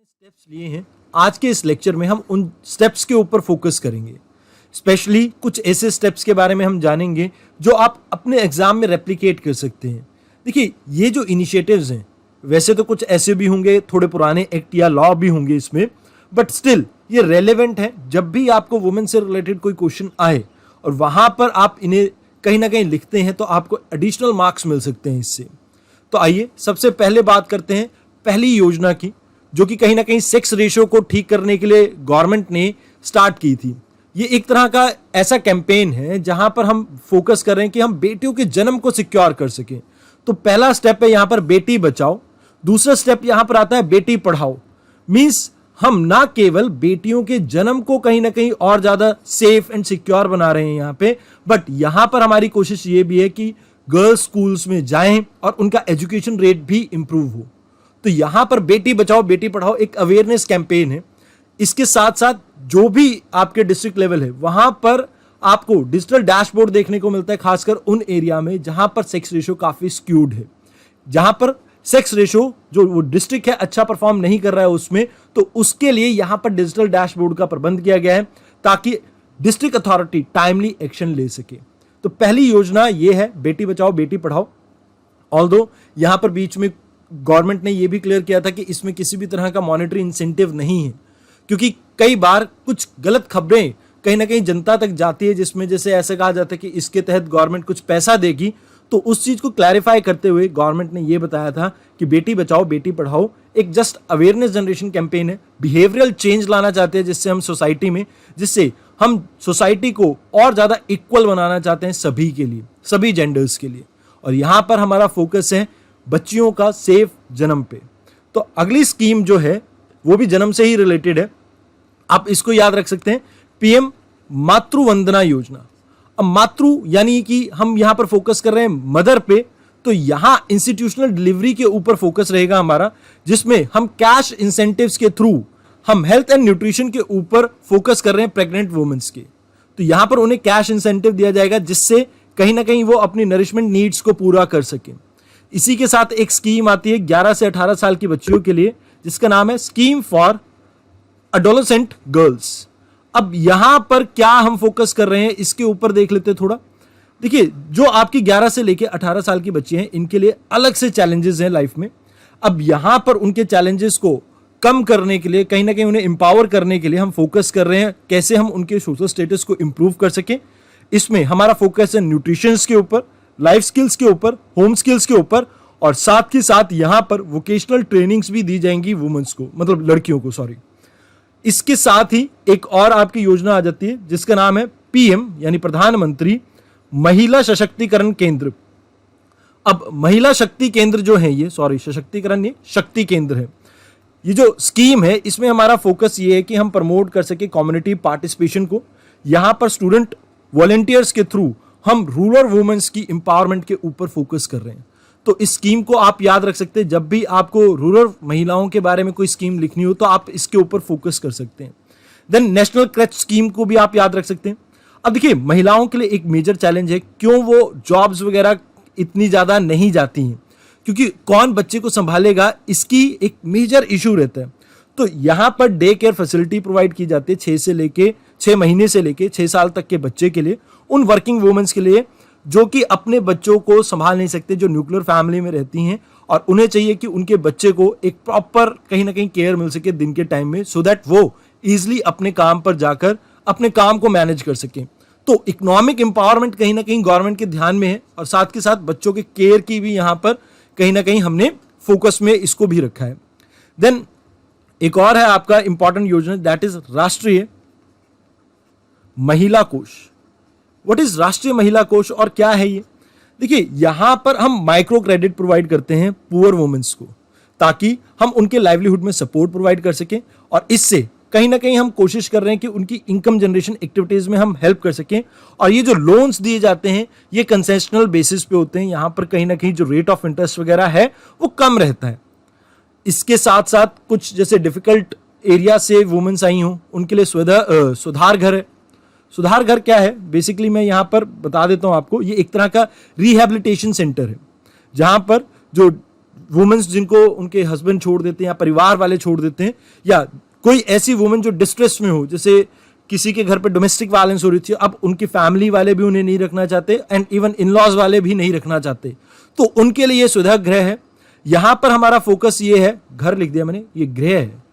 Steps लिए हैं। आज के इस लेक्चर में हम उन स्टेप्स के ऊपर फोकस करेंगे। स्पेशली कुछ ऐसे स्टेप्स के बारे में हम जानेंगे जो आप अपने एग्जाम में रेप्लिकेट कर सकते हैं। देखिए, ये जो इनिशिएटिव्स हैं, वैसे तो कुछ ऐसे भी होंगे, थोड़े पुराने एक्ट या लॉ भी होंगे इसमें, बट स्टिल ये रेलेवेंट है। जब भी आपको वुमेन से रिलेटेड कोई क्वेश्चन आए और वहां पर आप इन्हें कहीं ना कहीं लिखते हैं तो आपको एडिशनल मार्क्स मिल सकते हैं इससे। तो आइए सबसे पहले बात करते हैं पहली योजना की, जो कि कहीं ना कहीं सेक्स रेशियो को ठीक करने के लिए गवर्नमेंट ने स्टार्ट की थी। ये एक तरह का ऐसा कैंपेन है जहां पर हम फोकस कर रहे हैं कि हम बेटियों के जन्म को सिक्योर कर सकें। तो पहला स्टेप है यहां पर बेटी बचाओ, दूसरा स्टेप यहां पर आता है बेटी पढ़ाओ। मींस हम ना केवल बेटियों के जन्म को कहीं ना कहीं और ज्यादा सेफ एंड सिक्योर बना रहे हैं यहां पे, बट यहां पर हमारी कोशिश ये भी है कि गर्ल्स स्कूल्स में जाएं और उनका एजुकेशन रेट भी इंप्रूव हो। तो यहां पर बेटी बचाओ बेटी पढ़ाओ एक अवेयरनेस कैंपेन है। इसके साथ साथ जो भी आपके डिस्ट्रिक्ट लेवल है वहां पर आपको डिजिटल डैशबोर्ड देखने को मिलता है, खासकर उन एरिया में जहां पर सेक्स रेशियो काफी स्क्यूड है, जहां पर सेक्स रेशियो जो वो डिस्ट्रिक्ट है अच्छा परफॉर्म नहीं कर रहा है उसमें, तो उसके लिए यहां पर डिजिटल डैशबोर्ड का प्रबंध किया गया है ताकि डिस्ट्रिक्ट अथॉरिटी टाइमली एक्शन ले सके। तो पहली योजना ये है बेटी बचाओ बेटी पढ़ाओ। ऑल्दो यहां पर बीच में गवर्नमेंट ने यह भी क्लियर किया था कि इसमें किसी भी तरह का मॉनेटरी इंसेंटिव नहीं है, क्योंकि कई बार कुछ गलत खबरें कहीं ना कहीं जनता तक जाती है जिसमें जैसे ऐसे कहा जाता है कि इसके तहत गवर्नमेंट कुछ पैसा देगी। तो उस चीज को क्लैरिफाई करते हुए गवर्नमेंट ने यह बताया था कि बेटी बचाओ बेटी पढ़ाओ एक जस्ट अवेयरनेस जनरेशन कैंपेन है। बिहेवियरल चेंज लाना चाहते हैं जिससे हम सोसाइटी में, जिससे हम सोसाइटी को और ज्यादा इक्वल बनाना चाहते हैं सभी के लिए, सभी जेंडर्स के लिए। और यहां पर हमारा फोकस है बच्चियों का सेफ जन्म पे। तो अगली स्कीम जो है वो भी जन्म से ही रिलेटेड है, आप इसको याद रख सकते हैं, पीएम मातृ वंदना योजना। अब मातृ यानी कि हम यहां पर फोकस कर रहे हैं मदर पे, तो यहां इंस्टीट्यूशनल डिलीवरी के ऊपर फोकस रहेगा हमारा, जिसमें हम कैश इंसेंटिव्स के थ्रू हम हेल्थ एंड न्यूट्रिशन के ऊपर फोकस कर रहे हैं प्रेग्नेंट वुमेन्स के। तो यहां पर उन्हें कैश इंसेंटिव दिया जाएगा जिससे कहीं ना कहीं वो अपनी नरिशमेंट नीड्स को पूरा कर सके। इसी के साथ एक स्कीम आती है 11 से 18 साल की बच्चियों के लिए, जिसका नाम है स्कीम फॉर एडोलेसेंट गर्ल्स। अब यहां पर क्या हम फोकस कर रहे हैं इसके ऊपर देख लेते हैं थोड़ा। देखिए, जो आपकी 11 से लेके 18 साल की बच्ची हैं इनके लिए अलग से चैलेंजेस हैं लाइफ में। अब यहां पर उनके चैलेंजेस को कम करने के लिए, कहीं ना कहीं उन्हें एम्पावर करने के लिए हम फोकस कर रहे हैं कैसे हम उनके सोशल स्टेटस को इंप्रूव कर सकें। इसमें हमारा फोकस है न्यूट्रिशन के ऊपर, लाइफ स्किल्स के ऊपर, होम स्किल्स के ऊपर, और साथ ही साथ यहां पर वोकेशनल ट्रेनिंग्स भी दी जाएंगी वुमेन्स को, मतलब लड़कियों को, सॉरी। इसके साथ ही एक और आपकी योजना आ जाती है जिसका नाम है पीएम यानी प्रधानमंत्री महिला सशक्तिकरण केंद्र। अब महिला शक्ति केंद्र जो है ये, सॉरी सशक्तिकरण नहीं, शक्ति केंद्र है। ये जो स्कीम है इसमें हमारा फोकस ये है कि हम प्रमोट कर सके कम्युनिटी पार्टिसिपेशन को। यहां पर स्टूडेंट वॉलंटियर्स के थ्रू हम रूरल वुमेन्स की एम्पावरमेंट के ऊपर फोकस कर रहे हैं। तो इस स्कीम को आप याद रख सकते हैं, जब भी आपको रूरल महिलाओं के बारे में कोई स्कीम लिखनी हो तो आप इसके ऊपर फोकस कर सकते हैं। देन नेशनल क्रेच स्कीम को भी आप याद रख सकते हैं। अब देखिए, महिलाओं के लिए एक मेजर चैलेंज है, क्यों वो जॉब्स वगैरह इतनी ज्यादा नहीं जाती हैं, क्योंकि कौन बच्चे को संभालेगा इसकी एक मेजर इशू रहता है। तो यहां per day care facility provide की जाती है 6 महीने से लेके 6 साल तक के बच्चे के लिए, उन वर्किंग वुमेन्स के लिए जो कि अपने बच्चों को संभाल नहीं सकते, जो न्यूक्लियर फैमिली में रहती हैं, और उन्हें चाहिए कि उनके बच्चे को एक प्रॉपर कहीं ना कहीं केयर मिल सके दिन के टाइम में, सो दैट वो इजिली अपने काम पर जाकर अपने काम को मैनेज कर सके। तो इकोनॉमिक एम्पावरमेंट कहीं ना कहीं गवर्नमेंट के ध्यान में है, और साथ के साथ बच्चों के केयर की भी यहां पर कहीं ना कहीं हमने फोकस में इसको भी रखा है। देन एक और है आपका इंपॉर्टेंट योजना, दैट इज राष्ट्रीय महिला कोष। व्हाट इज राष्ट्रीय महिला कोष और क्या है ये? देखिए, यहां पर हम माइक्रो क्रेडिट प्रोवाइड करते हैं पुअर वुमेन्स को, ताकि हम उनके लाइवलीहुड में सपोर्ट प्रोवाइड कर सकें, और इससे कहीं ना कहीं हम कोशिश कर रहे हैं कि उनकी इनकम जनरेशन एक्टिविटीज में हम हेल्प कर सकें। और ये जो लोन्स दिए जाते हैं ये कंसेशनल बेसिस पे होते हैं, यहां पर कहीं ना कहीं जो रेट ऑफ इंटरेस्ट वगैरह है वो कम रहता है। इसके साथ साथ कुछ जैसे डिफिकल्ट एरिया से वुमेन्स आई हों उनके लिए सुधार घर है। सुधार घर क्या है, बेसिकली मैं यहां पर बता देता हूं आपको। ये एक तरह का रिहैबिलिटेशन सेंटर है जहां पर जो वुमेन्स जिनको उनके हस्बैंड छोड़ देते हैं या परिवार वाले छोड़ देते हैं, या कोई ऐसी वुमेन जो डिस्ट्रेस में हो, जैसे किसी के घर पे डोमेस्टिक वायलेंस हो रही थी, अब उनकी फैमिली वाले भी उन्हें नहीं रखना चाहते एंड इवन इन लॉज वाले भी नहीं रखना चाहते, तो उनके लिए ये सुधा गृह है। यहां पर हमारा फोकस ये है, घर लिख दिया मैंने, ये गृह है।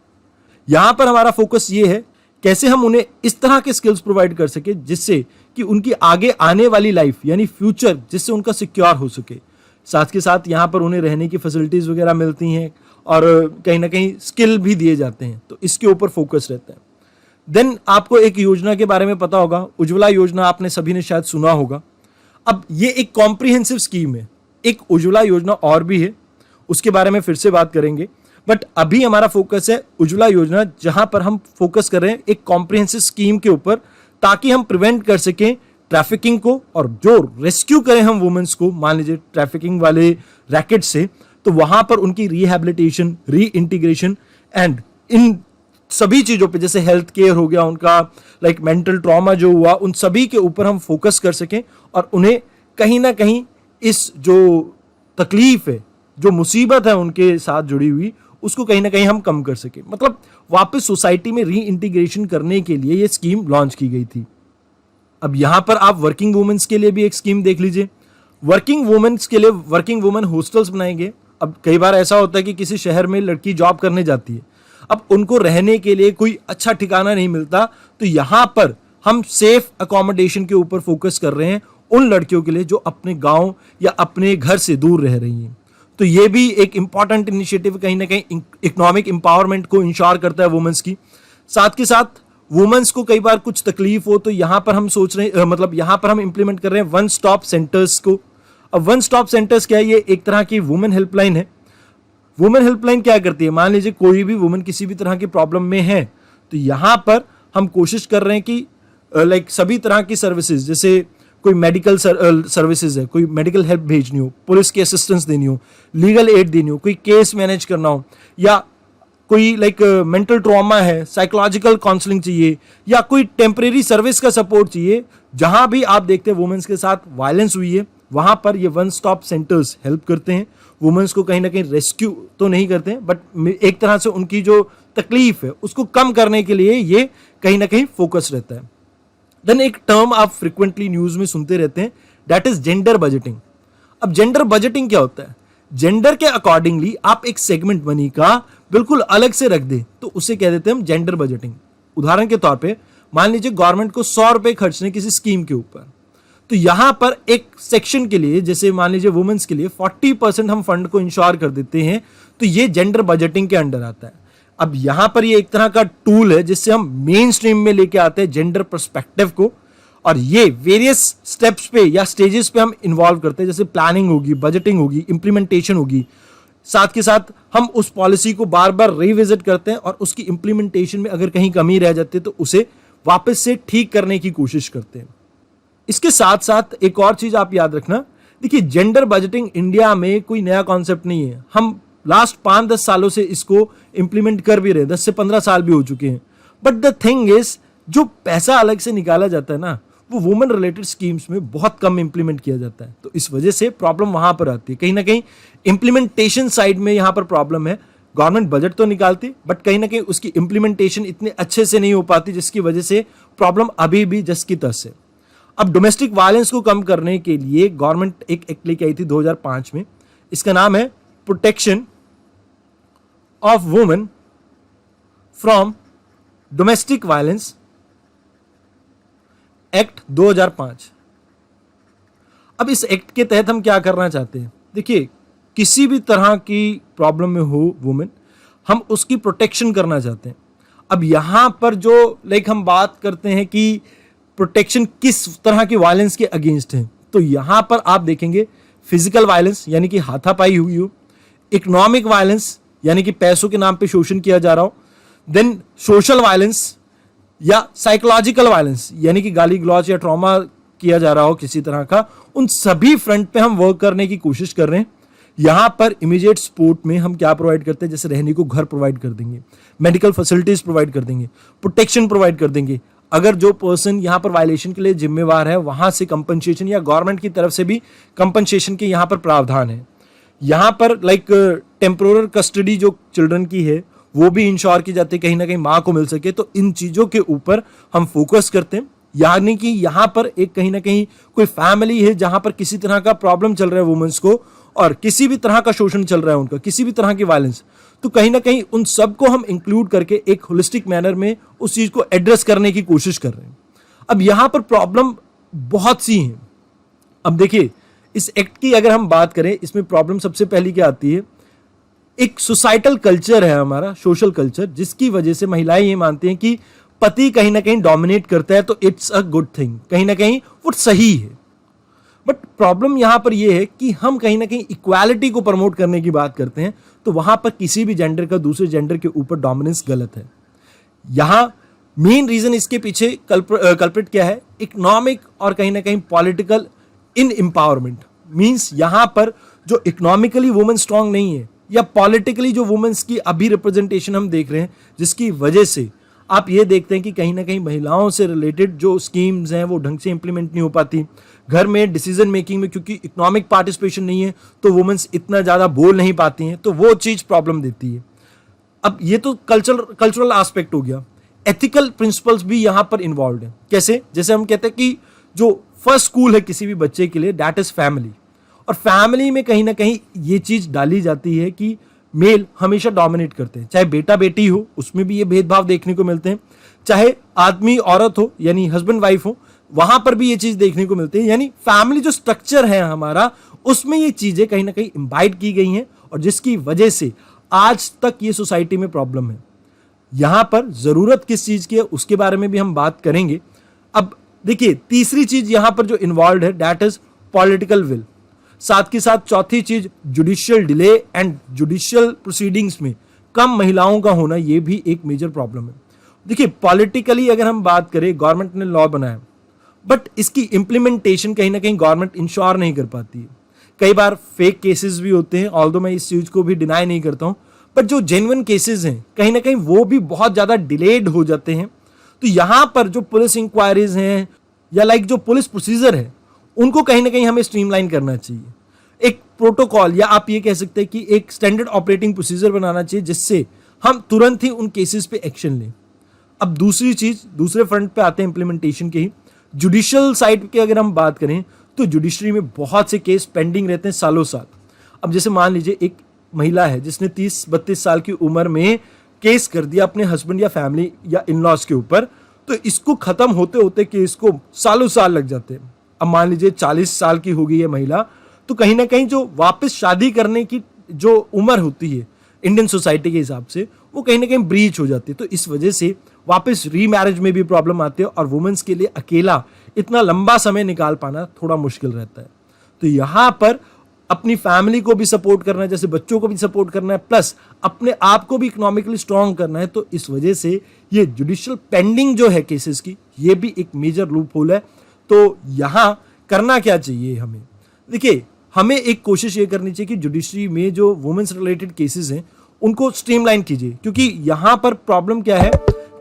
यहां पर हमारा फोकस ये है कैसे हम उन्हें इस तरह के स्किल्स प्रोवाइड कर सके जिससे कि उनकी आगे आने वाली लाइफ यानी फ्यूचर जिससे उनका सिक्योर हो सके। साथ के साथ यहाँ पर उन्हें रहने की फैसिलिटीज वगैरह मिलती हैं और कहीं ना कहीं स्किल भी दिए जाते हैं, तो इसके ऊपर फोकस रहता है। देन आपको एक योजना के बारे में पता होगा, उज्ज्वला योजना, आपने सभी ने शायद सुना होगा। अब ये एक कॉम्प्रिहेंसिव स्कीम है, एक उज्ज्वला योजना और भी है, उसके बारे में फिर से बात करेंगे, बट अभी हमारा फोकस है उज्ज्वला योजना, जहां पर हम फोकस कर रहे हैं एक कॉम्प्रिहेंसिव स्कीम के ऊपर, ताकि हम प्रिवेंट कर सकें ट्रैफिकिंग को और जो रेस्क्यू करें हम वुमेन्स को, मान लीजिए ट्रैफिकिंग वाले रैकेट से, तो वहां पर उनकी रिहैबिलिटेशन, री इंटीग्रेशन एंड इन सभी चीजों पे, जैसे हेल्थ केयर हो गया उनका, लाइक मेंटल ट्रॉमा जो हुआ, उन सभी के ऊपर हम फोकस कर सकें और उन्हें कहीं ना कहीं इस जो तकलीफ है, जो मुसीबत है उनके साथ जुड़ी हुई, उसको कहीं ना कहीं हम कम कर सके। मतलब वापस सोसाइटी में री इंटीग्रेशन करने के लिए ये स्कीम लॉन्च की गई थी। अब यहां पर आप वर्किंग वुमेन्स के लिए भी एक स्कीम देख लीजिए। वर्किंग वुमेन्स के लिए वर्किंग वुमेन हॉस्टल्स बनाएंगे। अब कई बार ऐसा होता है कि किसी शहर में लड़की जॉब करने जाती है, अब उनको रहने के लिए कोई अच्छा ठिकाना नहीं मिलता, तो यहां पर हम सेफ अकोमोडेशन के ऊपर फोकस कर रहे हैं उन लड़कियों के लिए जो अपने गांव या अपने घर से दूर रह रही हैं। तो ये भी एक इंपॉर्टेंट इनिशिएटिव कहीं ना कहीं इकोनॉमिक एम्पावरमेंट को इंश्योर करता है वुमेन्स की। साथ के साथ वुमेन्स को कई बार कुछ तकलीफ हो, तो यहां पर हम सोच रहे हैं, मतलब यहां पर हम इंप्लीमेंट कर रहे हैं वन स्टॉप सेंटर्स को। अब वन स्टॉप सेंटर्स क्या है? ये एक तरह की वुमेन हेल्पलाइन है। वुमेन हेल्पलाइन क्या करती है? मान लीजिए कोई भी वुमेन किसी भी तरह की प्रॉब्लम में है, तो यहां पर हम कोशिश कर रहे हैं कि लाइक सभी तरह की सर्विसेज, जैसे कोई मेडिकल सर्विसेज है, कोई मेडिकल हेल्प भेजनी हो, पुलिस की असिस्टेंस देनी हो, लीगल एड देनी हो, कोई केस मैनेज करना हो, या कोई लाइक मेंटल ट्रॉमा है, साइकोलॉजिकल काउंसलिंग चाहिए, या कोई टेम्परेरी सर्विस का सपोर्ट चाहिए, जहां भी आप देखते हैं वुमेन्स के साथ वायलेंस हुई है, वहां पर ये वन स्टॉप सेंटर्स हेल्प करते हैं। वुमेन्स को कहीं ना कहीं रेस्क्यू तो नहीं करते हैं, बट एक तरह से उनकी जो तकलीफ है उसको कम करने के लिए ये कहीं ना कहीं फोकस रहता है। देन एक टर्म आप फ्रिक्वेंटली न्यूज में सुनते रहते हैं, दैट इज जेंडर बजटिंग। अब जेंडर बजटिंग क्या होता है? जेंडर के अकॉर्डिंगली आप एक सेगमेंट मनी का बिल्कुल अलग से रख दे, तो उसे कह देते हैं हम जेंडर बजटिंग। उदाहरण के तौर पे मान लीजिए गवर्नमेंट को 100 रुपए खर्चने किसी स्कीम के ऊपर, तो यहां पर एक सेक्शन के लिए, जैसे मान लीजिए वुमेन्स के लिए 40% हम फंड को इंश्योर कर देते हैं, तो ये जेंडर बजटिंग के अंडर आता है। अब यहां पर ये एक तरह का टूल है जिससे हम मेन स्ट्रीम में लेके आते हैं जेंडर पर्सपेक्टिव को, और ये वेरियस स्टेप्स पे या स्टेजेस पे हम इन्वॉल्व करते हैं, जैसे प्लानिंग होगी, बजटिंग होगी, इंप्लीमेंटेशन होगी। साथ के साथ हम उस पॉलिसी को बार बार रिविजिट करते हैं और उसकी इंप्लीमेंटेशन में अगर कहीं कमी रह जाती है तो उसे वापस से ठीक करने की कोशिश करते हैं। इसके साथ साथ एक और चीज आप याद रखना, देखिए जेंडर बजटिंग इंडिया में कोई नया कॉन्सेप्ट नहीं है। हम लास्ट 5-10 सालों से इसको इंप्लीमेंट कर भी रहे, 10 से 15 साल भी हो चुके हैं। बट द थिंग इज, जो पैसा अलग से निकाला जाता है ना, वो वुमेन रिलेटेड स्कीम्स में बहुत कम इंप्लीमेंट किया जाता है, तो इस वजह से प्रॉब्लम वहां पर आती है। कहीं ना कहीं इंप्लीमेंटेशन साइड में यहां पर प्रॉब्लम है। गवर्नमेंट बजट तो निकालती, बट कहीं ना कहीं उसकी इंप्लीमेंटेशन इतने अच्छे से नहीं हो पाती, जिसकी वजह से प्रॉब्लम अभी भी जस की तस है। अब डोमेस्टिक वायलेंस को कम करने के लिए गवर्नमेंट एक एक्ट लेके आई थी 2005 में, इसका नाम है protection of women from domestic violence act 2005। अब इस एक्ट के तहत हम क्या करना चाहते हैं? देखिए, किसी भी तरह की प्रॉब्लम में हो वुमेन, हम उसकी प्रोटेक्शन करना चाहते हैं। अब यहां पर जो लाइक हम बात करते हैं कि प्रोटेक्शन किस तरह की वायलेंस के अगेंस्ट है, तो यहां पर आप देखेंगे फिजिकल वायलेंस यानी कि हाथापाई हुई हो, इकोनॉमिक वायलेंस यानी कि पैसों के नाम पे शोषण किया जा रहा हो, देन सोशल वायलेंस या साइकोलॉजिकल वायलेंस यानी कि गाली गलौज या ट्रॉमा किया जा रहा हो किसी तरह का, उन सभी फ्रंट पे हम वर्क करने की कोशिश कर रहे हैं। यहां पर इमीडिएट सपोर्ट में हम क्या प्रोवाइड करते हैं? जैसे रहने को घर प्रोवाइड कर देंगे, मेडिकल फैसिलिटीज प्रोवाइड कर देंगे, प्रोटेक्शन प्रोवाइड कर देंगे। अगर जो पर्सन यहां पर वायलेशन के लिए जिम्मेवार है, वहां से कंपनसेशन या गवर्नमेंट की तरफ से भी कंपनसेशन के यहां पर प्रावधान है। यहाँ पर लाइक टेम्पोरल कस्टडी जो चिल्ड्रन की है वो भी इंश्योर की जाती है, कहीं ना कहीं माँ को मिल सके। तो इन चीज़ों के ऊपर हम फोकस करते हैं, यानी कि यहाँ पर एक कहीं ना कहीं कोई फैमिली है जहाँ पर किसी तरह का प्रॉब्लम चल रहा है वुमेन्स को, और किसी भी तरह का शोषण चल रहा है उनका, किसी भी तरह की वायलेंस, तो कहीं ना कहीं उन सबको हम इंक्लूड करके एक होलिस्टिक मैनर में उस चीज़ को एड्रेस करने की कोशिश कर रहे हैं। अब यहाँ पर प्रॉब्लम बहुत सी हैं। अब देखिए, इस एक्ट की अगर हम बात करें, इसमें प्रॉब्लम सबसे पहली क्या आती है, एक सोसाइटल कल्चर है हमारा, सोशल कल्चर, जिसकी वजह से महिलाएं ये मानती हैं कि पति कहीं ना कहीं डोमिनेट करता है तो इट्स अ गुड थिंग, कहीं ना कहीं वो सही है। बट प्रॉब्लम यहां पर यह है कि हम कहीं ना कहीं इक्वालिटी को प्रमोट करने की बात करते हैं, तो वहां पर किसी भी जेंडर का दूसरे जेंडर के ऊपर डोमिनेंस गलत है। यहां मेन रीजन इसके पीछे कल्प्रिट क्या है, इकोनॉमिक और कहीं ना कहीं पॉलिटिकल इन एम्पावरमेंट। मींस यहां पर जो इकोनॉमिकली वुमेन स्ट्रांग नहीं है, या पॉलिटिकली जो वुमेन्स की अभी रिप्रेजेंटेशन हम देख रहे हैं, जिसकी वजह से आप ये देखते हैं कि कहीं ना कहीं महिलाओं से रिलेटेड जो स्कीम्स हैं वो ढंग से इंप्लीमेंट नहीं हो पाती। घर में डिसीजन मेकिंग में क्योंकि इकोनॉमिक पार्टिसिपेशन नहीं है तो वुमेन्स इतना ज़्यादा बोल नहीं पाती हैं, तो वो चीज़ प्रॉब्लम देती है। अब ये तो कल्चरल एस्पेक्ट हो गया। एथिकल प्रिंसिपल्स भी यहाँ पर इन्वॉल्व है। कैसे? जैसे हम कहते हैं कि जो फर्स्ट स्कूल है किसी भी बच्चे के लिए, दैट इज फैमिली, और फैमिली में कहीं ना कहीं ये चीज़ डाली जाती है कि मेल हमेशा डोमिनेट करते हैं, चाहे बेटा बेटी हो उसमें भी ये भेदभाव देखने को मिलते हैं, चाहे आदमी औरत हो यानी हस्बैंड वाइफ हो वहां पर भी ये चीज देखने को मिलती है। यानी फैमिली जो स्ट्रक्चर है हमारा, उसमें ये चीजें कहीं ना कहीं इम्बाइड की गई हैं, और जिसकी वजह से आज तक ये सोसाइटी में प्रॉब्लम है। यहां पर जरूरत किस चीज की है उसके बारे में भी हम बात करेंगे। अब देखिए, तीसरी चीज यहां पर जो इन्वॉल्व है दैट इज पॉलिटिकल विल। साथ के साथ चौथी चीज judicial delay and judicial proceedings में कम महिलाओं का होना, ये भी एक मेजर प्रॉब्लम है। देखिए, पॉलिटिकली अगर हम बात करें, गवर्नमेंट ने लॉ बनाया, बट इसकी इंप्लीमेंटेशन कहीं ना कहीं गवर्नमेंट इंश्योर नहीं कर पाती है। कई बार फेक केसेस भी होते हैं, ऑल्दो मैं इस चीज को भी डिनाई नहीं करता हूं, बट जो जेन्युइन केसेस हैं कहीं ना कहीं वो भी बहुत ज्यादा डिलेड हो जाते हैं। तो यहां पर जो पुलिस इंक्वायरीज हैं या लाइक जो पुलिस प्रोसीजर है, उनको कहीं ना कहीं हमें स्ट्रीमलाइन करना चाहिए। एक प्रोटोकॉल, या आप ये कह सकते हैं कि एक स्टैंडर्ड ऑपरेटिंग प्रोसीजर बनाना चाहिए, जिससे हम तुरंत ही उन केसेस पे एक्शन लें। अब दूसरी चीज, दूसरे फ्रंट पे आते हैं इंप्लीमेंटेशन के ही, जुडिशियल साइड की अगर हम बात करें तो जुडिशरी में बहुत से केस पेंडिंग रहते हैं सालों साल। अब जैसे मान लीजिए एक महिला है जिसने 30-32 साल की उम्र में केस कर दिया अपने हस्बैंड या फैमिली या इन लॉज के ऊपर, तो इसको खत्म होते होते केस को सालों साल लग जाते हैं। अब मान लीजिए 40 साल की हो गई है महिला, तो कहीं ना कहीं जो वापस शादी करने की जो उम्र होती है इंडियन सोसाइटी के हिसाब से, वो कहीं ना कहीं ब्रीच हो जाती है। तो इस वजह से वापस रीमैरिज में भी प्रॉब्लम आती है, और वुमेन्स के लिए अकेला इतना लंबा समय निकाल पाना थोड़ा मुश्किल रहता है। तो यहाँ पर अपनी फैमिली को भी सपोर्ट करना है, जैसे बच्चों को भी सपोर्ट करना है, प्लस अपने आप को भी इकोनॉमिकली स्ट्रांग करना है। तो इस वजह से ये जुडिशियल पेंडिंग जो है केसेस की, ये भी एक मेजर लूप होल है। तो यहाँ करना क्या चाहिए हमें? देखिए, हमें एक कोशिश ये करनी चाहिए कि जुडिशरी में जो वुमेन्स रिलेटेड केसेस हैं उनको स्ट्रीमलाइन कीजिए, क्योंकि यहाँ पर प्रॉब्लम क्या है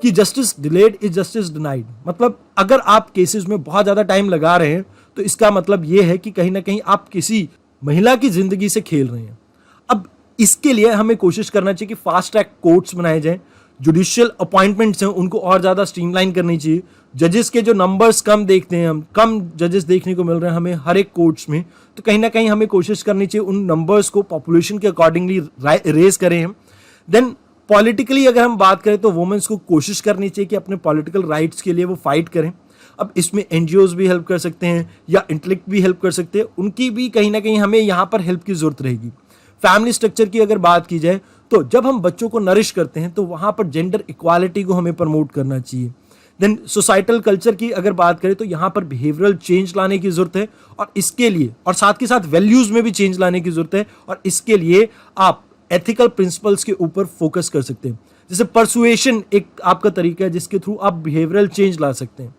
कि justice delayed is justice denied. मतलब अगर आप केसेस में बहुत ज़्यादा टाइम लगा रहे हैं तो इसका मतलब ये है कि कहीं ना कहीं आप किसी महिला की जिंदगी से खेल रहे हैं। अब इसके लिए हमें कोशिश करना चाहिए कि फास्ट ट्रैक कोर्ट्स बनाए जाएं, जुडिशियल अपॉइंटमेंट्स हैं उनको और ज़्यादा स्ट्रीमलाइन करनी चाहिए। जजेस के जो नंबर्स कम देखते हैं हम, कम जजेस देखने को मिल रहे हैं हमें हर एक कोर्ट्स में, तो कहीं ना कहीं हमें कोशिश करनी चाहिए उन नंबर्स को पॉपुलेशन के अकॉर्डिंगली रेज करें हम। देन पॉलिटिकली अगर हम बात करें तो वुमेन्स को कोशिश करनी चाहिए कि अपने पॉलिटिकल राइट्स के लिए वो फाइट करें। अब इसमें एनजीओज भी हेल्प कर सकते हैं या इंटेलेक्ट भी हेल्प कर सकते हैं, उनकी भी कहीं ना कहीं हमें यहाँ पर हेल्प की जरूरत रहेगी। फैमिली स्ट्रक्चर की अगर बात की जाए तो जब हम बच्चों को नरिश करते हैं तो वहाँ पर जेंडर इक्वालिटी को हमें प्रमोट करना चाहिए। देन सोसाइटल कल्चर की अगर बात करें तो यहाँ पर बिहेवियरल चेंज लाने की जरूरत है, और इसके लिए और साथ के साथ वैल्यूज में भी चेंज लाने की जरूरत है, और इसके लिए आप एथिकल प्रिंसिपल्स के ऊपर फोकस कर सकते हैं। जैसे परसुएशन एक आपका तरीका है जिसके थ्रू आप बिहेवियरल चेंज ला सकते हैं।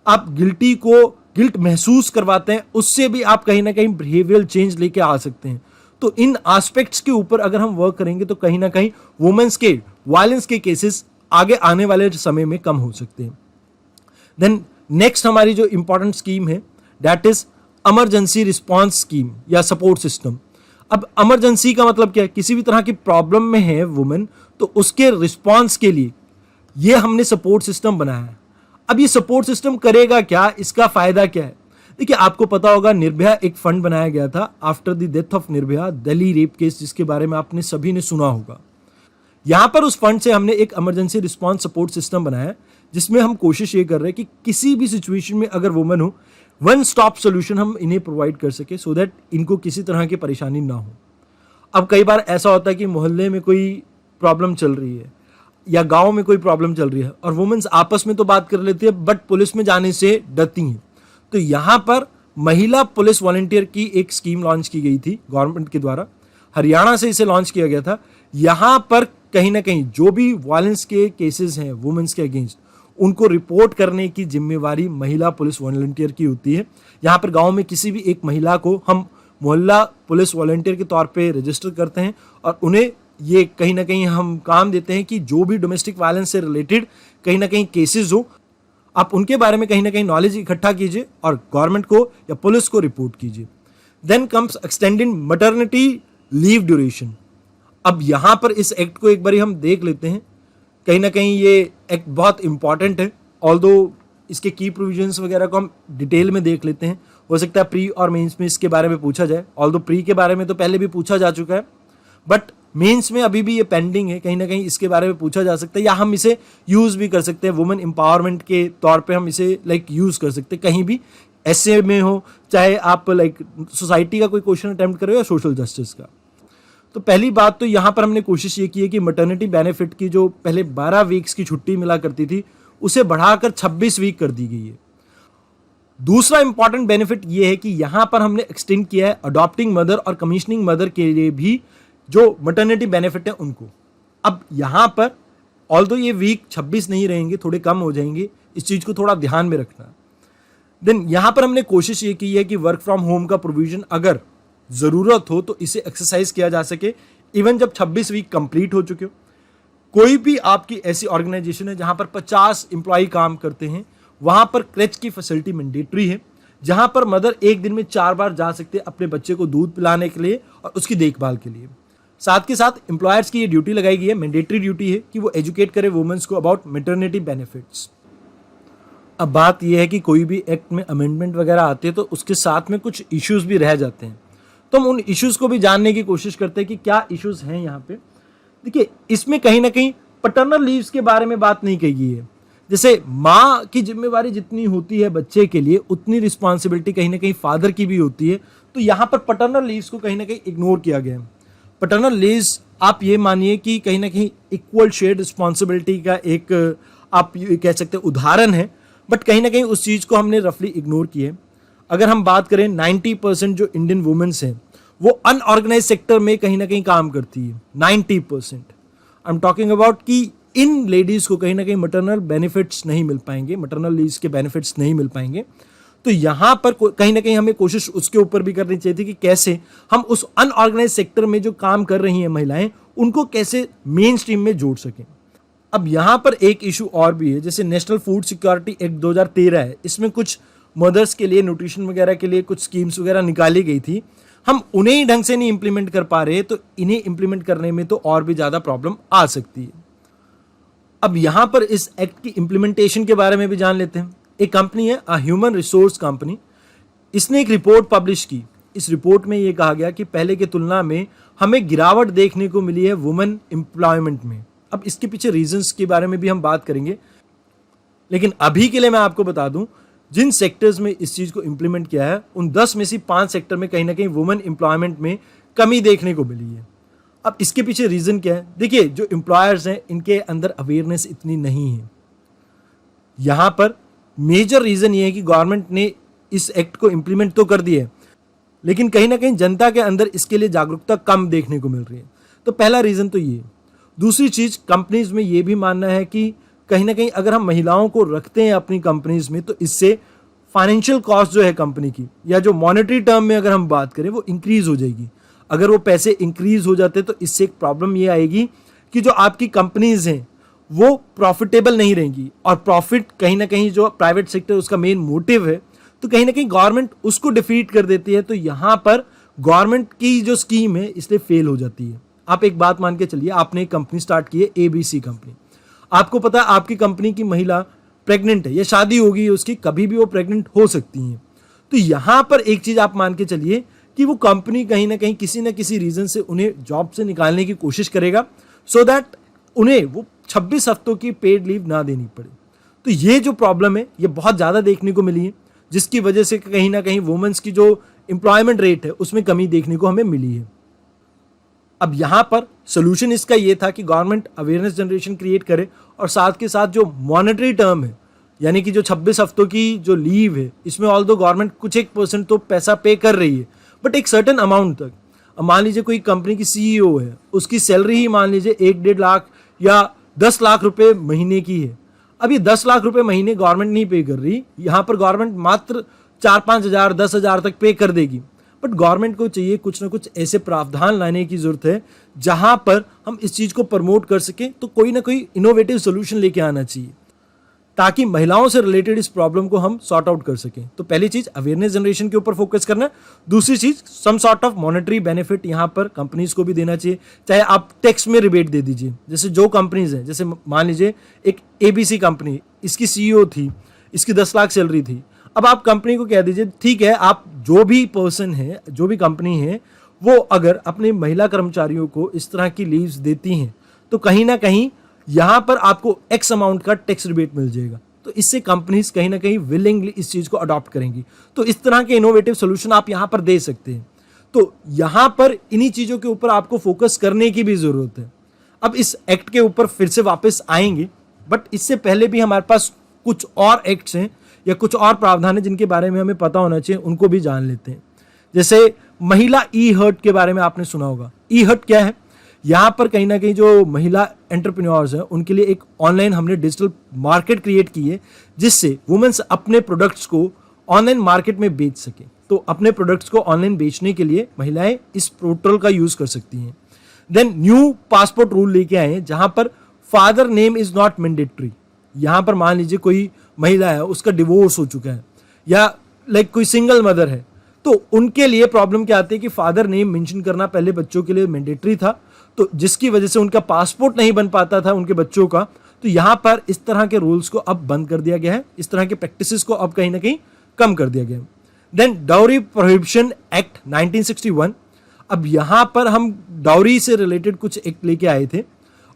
आप गिल्टी को गिल्ट महसूस करवाते हैं, उससे भी आप कहीं ना कहीं बिहेवियरल चेंज लेके आ सकते हैं। तो इन एस्पेक्ट्स के ऊपर अगर हम वर्क करेंगे तो कहीं ना कहीं वुमेन्स के वायलेंस के केसेस आगे आने वाले समय में कम हो सकते हैं। देन नेक्स्ट हमारी जो इंपॉर्टेंट स्कीम है that is emergency response scheme या सपोर्ट सिस्टम। अब इमरजेंसी का मतलब क्या है, किसी भी तरह की प्रॉब्लम में है वुमेन तो उसके रिस्पॉन्स के लिए ये हमने सपोर्ट सिस्टम बनाया है। अब ये सपोर्ट सिस्टम करेगा क्या, इसका फायदा क्या है? देखिए, आपको पता होगा निर्भया एक फंड बनाया गया था after the death of Nirbhaya, Delhi rape case, जिसके बारे में आपने सभी ने सुना होगा। यहां पर उस फंड से हमने एक इमरजेंसी रिस्पॉन्स सपोर्ट सिस्टम बनाया, जिसमें हम कोशिश ये कर रहे हैं कि किसी भी सिचुएशन में अगर वुमेन हो, वन स्टॉप सोल्यूशन हम इन्हें प्रोवाइड कर सके, सो दैट इनको किसी तरह की परेशानी ना हो। अब कई बार ऐसा होता है कि मोहल्ले में कोई प्रॉब्लम चल रही है या गांव में कोई प्रॉब्लम चल रही है और वुमेन्स आपस में तो बात कर लेती है, बट पुलिस में जाने से डरती हैं। तो यहां पर महिला पुलिस वॉलंटियर की एक स्कीम लॉन्च की गई थी गवर्नमेंट के द्वारा, हरियाणा से इसे लॉन्च किया गया था। यहां पर कहीं ना कहीं जो भी वायलेंस के केसेस हैं वुमेन्स के अगेंस्ट, उनको रिपोर्ट करने की जिम्मेवारी महिला पुलिस वॉलंटियर की होती है। यहाँ पर गांव में किसी भी एक महिला को हम मोहल्ला पुलिस वॉलंटियर के तौर पे रजिस्टर करते हैं और उन्हें ये कहीं ना कहीं हम काम देते हैं कि जो भी डोमेस्टिक वायलेंस से रिलेटेड कहीं ना कहीं केसेस हो, आप उनके बारे में कहीं ना कहीं नॉलेज इकट्ठा कीजिए और गवर्नमेंट को या पुलिस को रिपोर्ट कीजिए। Then comes extended maternity leave duration. अब यहां पर इस एक्ट को एक बार हम देख लेते हैं। कहीं ना कहीं ये एक्ट बहुत इंपॉर्टेंट है, ऑल्दो इसके की प्रोविजंस वगैरह को हम डिटेल में देख लेते हैं। हो सकता है प्री और मेंस में इसके बारे में पूछा जाए, ऑल्दो प्री के बारे में तो पहले भी पूछा जा चुका है, बट मेंस में अभी भी ये पेंडिंग है। कहीं ना कहीं इसके बारे में पूछा जा सकता है या हम इसे यूज भी कर सकते हैं, वुमेन एम्पावरमेंट के तौर पे हम इसे यूज कर सकते हैं कहीं भी, ऐसे में हो चाहे आप सोसाइटी का कोई क्वेश्चन अटेम्प्ट कर रहे हो या सोशल जस्टिस का। तो पहली बात तो यहाँ पर हमने कोशिश ये की है कि मैटरनिटी बेनिफिट की जो पहले 12 वीक्स की छुट्टी मिला करती थी, उसे बढ़ाकर 26 वीक कर दी गई है। दूसरा इंपॉर्टेंट बेनिफिट ये है कि यहां पर हमने एक्सटेंड किया है अडॉप्टिंग मदर और कमीशनिंग मदर के लिए भी जो मैटरनिटी बेनिफिट है उनको। अब यहां पर ऑल्दो ये वीक 26 नहीं रहेंगे, थोड़े कम हो जाएंगे, इस चीज को थोड़ा ध्यान में रखना। देन यहां पर हमने कोशिश ये की है कि वर्क फ्रॉम होम का प्रोविजन अगर जरूरत हो तो इसे एक्सरसाइज किया जा सके, इवन जब 26 वीक कंप्लीट हो चुके हो। कोई भी आपकी ऐसी ऑर्गेनाइजेशन है जहां पर 50 एम्प्लॉय काम करते हैं, वहां पर क्रेच की फैसिलिटी मैंडेटरी है, जहां पर मदर एक दिन में 4 बार जा सकते हैं अपने बच्चे को दूध पिलाने के लिए और उसकी देखभाल के लिए। साथ के साथ एम्प्लॉयर्स की ये ड्यूटी लगाई गई है, मैंडेटरी ड्यूटी है कि वो एजुकेट करे वुमेन्स को अबाउट मैटरनिटी बेनिफिट्स। अब बात यह है कि कोई भी एक्ट में अमेंडमेंट वगैरह आते हैं तो उसके साथ में कुछ इश्यूज भी रह जाते हैं, तो हम उन इश्यूज को भी जानने की कोशिश करते हैं कि क्या इश्यूज हैं यहाँ पे। देखिए, इसमें कहीं ना कहीं पैटर्नल लीव्स के बारे में बात नहीं कही गई है। जैसे माँ की जिम्मेवारी जितनी होती है बच्चे के लिए, उतनी रिस्पॉन्सिबिलिटी कहीं ना कहीं फादर की भी होती है। तो यहाँ पर पैटर्नल लीव्स को कहीं ना कहीं इग्नोर किया गया है। पैटर्नल लीव्स आप ये मानिए कि कहीं ना कहीं इक्वल शेयर रिस्पॉन्सिबिलिटी का एक आप ये कह सकते हैं उदाहरण है, बट कहीं ना कहीं उस चीज़ को हमने रफली इग्नोर किया है। अगर हम बात करें 90% जो इंडियन वुमेन्स हैं वो अनऑर्गेनाइज सेक्टर में कहीं ना कहीं काम करती है, 90%। आई एम टॉकिंग अबाउट कि इन लेडीज को कहीं ना कहीं मैटरनल बेनिफिट्स नहीं मिल पाएंगे, मैटरनल लीव्स के बेनिफिट्स नहीं मिल पाएंगे। तो यहां पर कहीं ना कहीं हमें कोशिश उसके ऊपर भी करनी चाहिए थी कि कैसे हम उस अनऑर्गेनाइज सेक्टर में जो काम कर रही हैं महिलाएं, उनको कैसे मेन स्ट्रीम में जोड़ सकें। अब यहां पर एक इशू और भी है, जैसे नेशनल फूड सिक्योरिटी एक्ट 2013 है, इसमें कुछ मदर्स के लिए न्यूट्रिशन वगैरह के लिए कुछ स्कीम्स वगैरह निकाली गई थी। हम उन्हें ही ढंग से नहीं इंप्लीमेंट कर पा रहे, तो इन्हें इंप्लीमेंट करने में तो और भी ज्यादा प्रॉब्लम आ सकती है। अब यहां पर इस एक्ट की इंप्लीमेंटेशन के बारे में भी जान लेते हैं। एक कंपनी है ह्यूमन रिसोर्स कंपनी, इसने एक रिपोर्ट पब्लिश की। इस रिपोर्ट में यह कहा गया कि पहले की तुलना में हमें गिरावट देखने को मिली है वुमेन एम्प्लॉयमेंट में। अब इसके पीछे रीजंस के बारे में भी हम बात करेंगे, लेकिन अभी के लिए मैं आपको बता दूं, जिन सेक्टर्स में इस चीज को इंप्लीमेंट किया है उन 10 में से 5 सेक्टर में कहीं ना कहीं वुमेन एम्प्लॉयमेंट में कमी देखने को मिली है। अब इसके पीछे रीजन क्या है? देखिए, जो एम्प्लॉयर्स हैं इनके अंदर अवेयरनेस इतनी नहीं है। यहां पर मेजर रीजन ये है कि गवर्नमेंट ने इस एक्ट को इंप्लीमेंट तो कर दिया है, लेकिन कहीं ना कहीं जनता के अंदर इसके लिए जागरूकता कम देखने को मिल रही है। तो पहला रीजन तो ये। दूसरी चीज, कंपनीज में ये भी मानना है कि कहीं ना कहीं अगर हम महिलाओं को रखते हैं अपनी कंपनीज में तो इससे फाइनेंशियल कॉस्ट जो है कंपनी की, या जो मॉनेटरी टर्म में अगर हम बात करें, वो इंक्रीज हो जाएगी। अगर वो पैसे इंक्रीज हो जाते तो इससे एक प्रॉब्लम ये आएगी कि जो आपकी कंपनीज हैं वो प्रॉफिटेबल नहीं रहेंगी, और प्रॉफिट कहीं ना कहीं जो प्राइवेट सेक्टर उसका मेन मोटिव है, तो कहीं ना कहीं गवर्नमेंट उसको डिफीट कर देती है। तो यहाँ पर गवर्नमेंट की जो स्कीम है इसलिए फेल हो जाती है। आप एक बात मान के चलिए, आपने एक कंपनी स्टार्ट की है, ABC कंपनी। आपको पता है आपकी कंपनी की महिला प्रेग्नेंट है या शादी होगी उसकी, कभी भी वो प्रेग्नेंट हो सकती हैं। तो यहां पर एक चीज आप मान के चलिए कि वो कंपनी कहीं ना कहीं किसी ना किसी रीजन से उन्हें जॉब से निकालने की कोशिश करेगा, सो दैट उन्हें वो 26 हफ्तों की पेड लीव ना देनी पड़े। तो ये जो प्रॉब्लम है ये बहुत ज़्यादा देखने को मिली है, जिसकी वजह से कहीं ना कहीं वुमेन्स की जो एम्प्लॉयमेंट रेट है उसमें कमी देखने को हमें मिली है। अब यहां पर सोल्यूशन इसका ये था कि गवर्नमेंट अवेयरनेस जनरेशन क्रिएट करे और साथ के साथ जो मॉनेटरी टर्म है, यानी कि जो 26 हफ्तों की जो लीव है, इसमें ऑल दो गवर्नमेंट कुछ 1% तो पैसा पे कर रही है, बट एक सर्टेन अमाउंट तक। अब मान लीजिए कोई कंपनी की CEO है, उसकी सैलरी ही मान लीजिए 1-1.5 लाख या 10 लाख रुपए महीने की है। अब ये 10 लाख रुपए महीने गवर्नमेंट नहीं पे कर रही, यहां पर गवर्नमेंट मात्र 4-5 हजार 10 हजार तक पे कर देगी। बट गवर्नमेंट को चाहिए कुछ ना कुछ ऐसे प्रावधान लाने की जरूरत है जहां पर हम इस चीज को प्रमोट कर सकें। तो कोई ना कोई इनोवेटिव सोल्यूशन लेके आना चाहिए ताकि महिलाओं से रिलेटेड इस प्रॉब्लम को हम सॉर्ट आउट कर सकें। तो पहली चीज अवेयरनेस जनरेशन के ऊपर फोकस करना। दूसरी चीज some sort of monetary benefit यहां पर कंपनीज को भी देना चाहिए, चाहे आप टैक्स में रिबेट दे दीजिए। जैसे जो कंपनीज हैं, जैसे मान लीजिए एक ABC कंपनी, इसकी CEO थी, इसकी 10 लाख सैलरी थी। अब आप कंपनी को कह दीजिए ठीक है, आप जो भी पर्सन है, जो भी कंपनी है, वो अगर अपने महिला कर्मचारियों को इस तरह की लीव्स देती हैं तो कहीं ना कहीं यहां पर आपको X अमाउंट का टैक्स रिबेट मिल जाएगा। तो इससे कंपनीज कहीं ना कहीं विलिंगली इस चीज को अडॉप्ट करेंगी। तो इस तरह के इनोवेटिव सोल्यूशन आप यहां पर दे सकते हैं। तो यहां पर इन्हीं चीजों के ऊपर आपको फोकस करने की भी जरूरत है। अब इस एक्ट के ऊपर फिर से वापस आएंगे, बट इससे पहले भी हमारे पास कुछ और एक्ट्स हैं या कुछ और प्रावधान है जिनके बारे में हमें पता होना चाहिए, उनको भी जान लेते हैं। जैसे महिला E-हर्ट के बारे में आपने सुना होगा। E-हर्ट क्या है? यहां पर कहीं ना कहीं जो महिला एंटरप्रेन्योर्स हैं उनके लिए एक ऑनलाइन हमने डिजिटल मार्केट क्रिएट की है, जिससे वुमेन्स अपने प्रोडक्ट्स को ऑनलाइन मार्केट में बेच सके। तो अपने प्रोडक्ट्स को ऑनलाइन बेचने के लिए महिलाएं इस पोर्टल का यूज कर सकती हैं। देन न्यू पासपोर्ट रूल लेके आए हैं जहां पर father name is not mandatory. यहां पर मान लीजिए कोई महिला है, उसका डिवोर्स हो चुका है या कोई सिंगल मदर है, तो उनके लिए प्रॉब्लम क्या आती है कि फादर नेम मेंशन करना पहले बच्चों के लिए मैंडेटरी था, तो जिसकी वजह से उनका पासपोर्ट नहीं बन पाता था उनके बच्चों का। तो यहां पर इस तरह के रूल्स को अब बंद कर दिया गया है, इस तरह के प्रैक्टिसेस को अब कहीं ना कहीं कम कर दिया गया है। Then dowry prohibition act 1961। अब यहां पर हम डाउरी से रिलेटेड कुछ एक्ट लेके आए थे,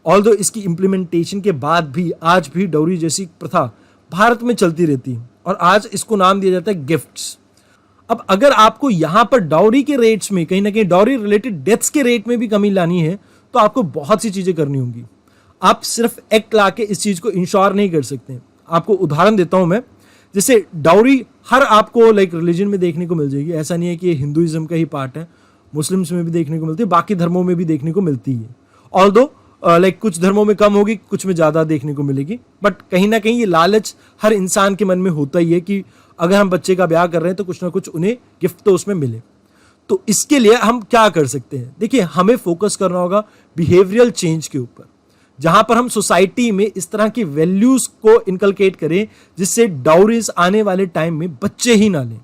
ऑल्दो इसकी इंप्लीमेंटेशन के बाद भी आज भी डाउरी जैसी प्रथा भारत में चलती रहती है और आज इसको नाम दिया जाता है गिफ्ट्स। अब अगर आपको यहां पर डाउरी के रेट्स में कहीं ना कहीं डाउरी रिलेटेड डेथ्स के रेट में भी कमी लानी है तो आपको बहुत सी चीजें करनी होंगी। आप सिर्फ एक्ट लाके इस चीज को इंश्योर नहीं कर सकते। आपको उदाहरण देता हूं मैं, जैसे डाउरी हर आपको रिलीजन में देखने को मिल जाएगी। ऐसा नहीं है कि ये हिंदुइज्म का ही पार्ट है, मुस्लिम्स में भी देखने को मिलती है, बाकी धर्मों में भी देखने को मिलती है। ऑल्दो कुछ धर्मों में कम होगी, कुछ में ज्यादा देखने को मिलेगी, बट कहीं ना कहीं ये लालच हर इंसान के मन में होता ही है कि अगर हम बच्चे का ब्याह कर रहे हैं तो कुछ ना कुछ उन्हें गिफ्ट तो उसमें मिले। तो इसके लिए हम क्या कर सकते हैं? देखिए, हमें फोकस करना होगा बिहेवियरल चेंज के ऊपर, जहां पर हम सोसाइटी में इस तरह की वैल्यूज को इनकलकेट करें जिससे डाउरीज आने वाले टाइम में बच्चे ही ना लें।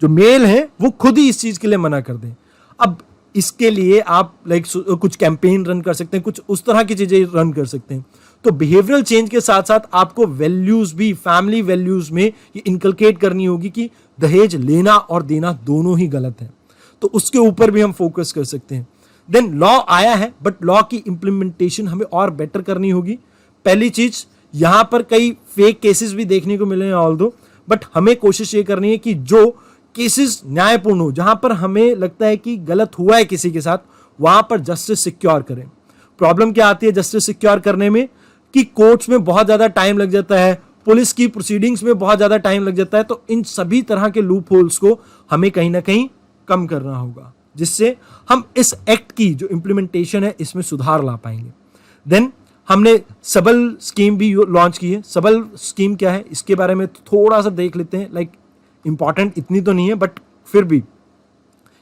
जो मेल हैं वो खुद ही इस चीज के लिए मना कर दें। अब इसके लिए आप कुछ कैंपेन रन कर सकते हैं, कुछ उस तरह की चीजें रन कर सकते हैं। तो बिहेवियरल चेंज के साथ साथ आपको वैल्यूज भी, फैमिली वैल्यूज में ये इनकलकेट करनी होगी कि दहेज लेना और देना दोनों ही गलत है। तो उसके ऊपर भी हम फोकस कर सकते हैं। देन लॉ आया है, बट लॉ की इंप्लीमेंटेशन हमें और बेटर करनी होगी। पहली चीज, यहां पर कई फेक केसेस भी देखने को मिले हैं ऑल्दो, बट हमें कोशिश ये करनी है कि जो केसेस न्यायपूर्ण हो, जहां पर हमें लगता है कि गलत हुआ है किसी के साथ, वहां पर जस्टिस सिक्योर करें। प्रॉब्लम क्या आती है जस्टिस सिक्योर करने में कि कोर्ट्स में बहुत ज्यादा टाइम लग जाता है, पुलिस की प्रोसीडिंग्स में बहुत ज्यादा टाइम लग जाता है। तो इन सभी तरह के लूप होल्स को हमें कहीं ना कहीं कम करना होगा, जिससे हम इस एक्ट की जो इंप्लीमेंटेशन है इसमें सुधार ला पाएंगे। देन हमने सबल स्कीम भी लॉन्च की है। सबल स्कीम क्या है इसके बारे में थोड़ा सा देख लेते हैं। इंपॉर्टेंट इतनी तो नहीं है, बट फिर भी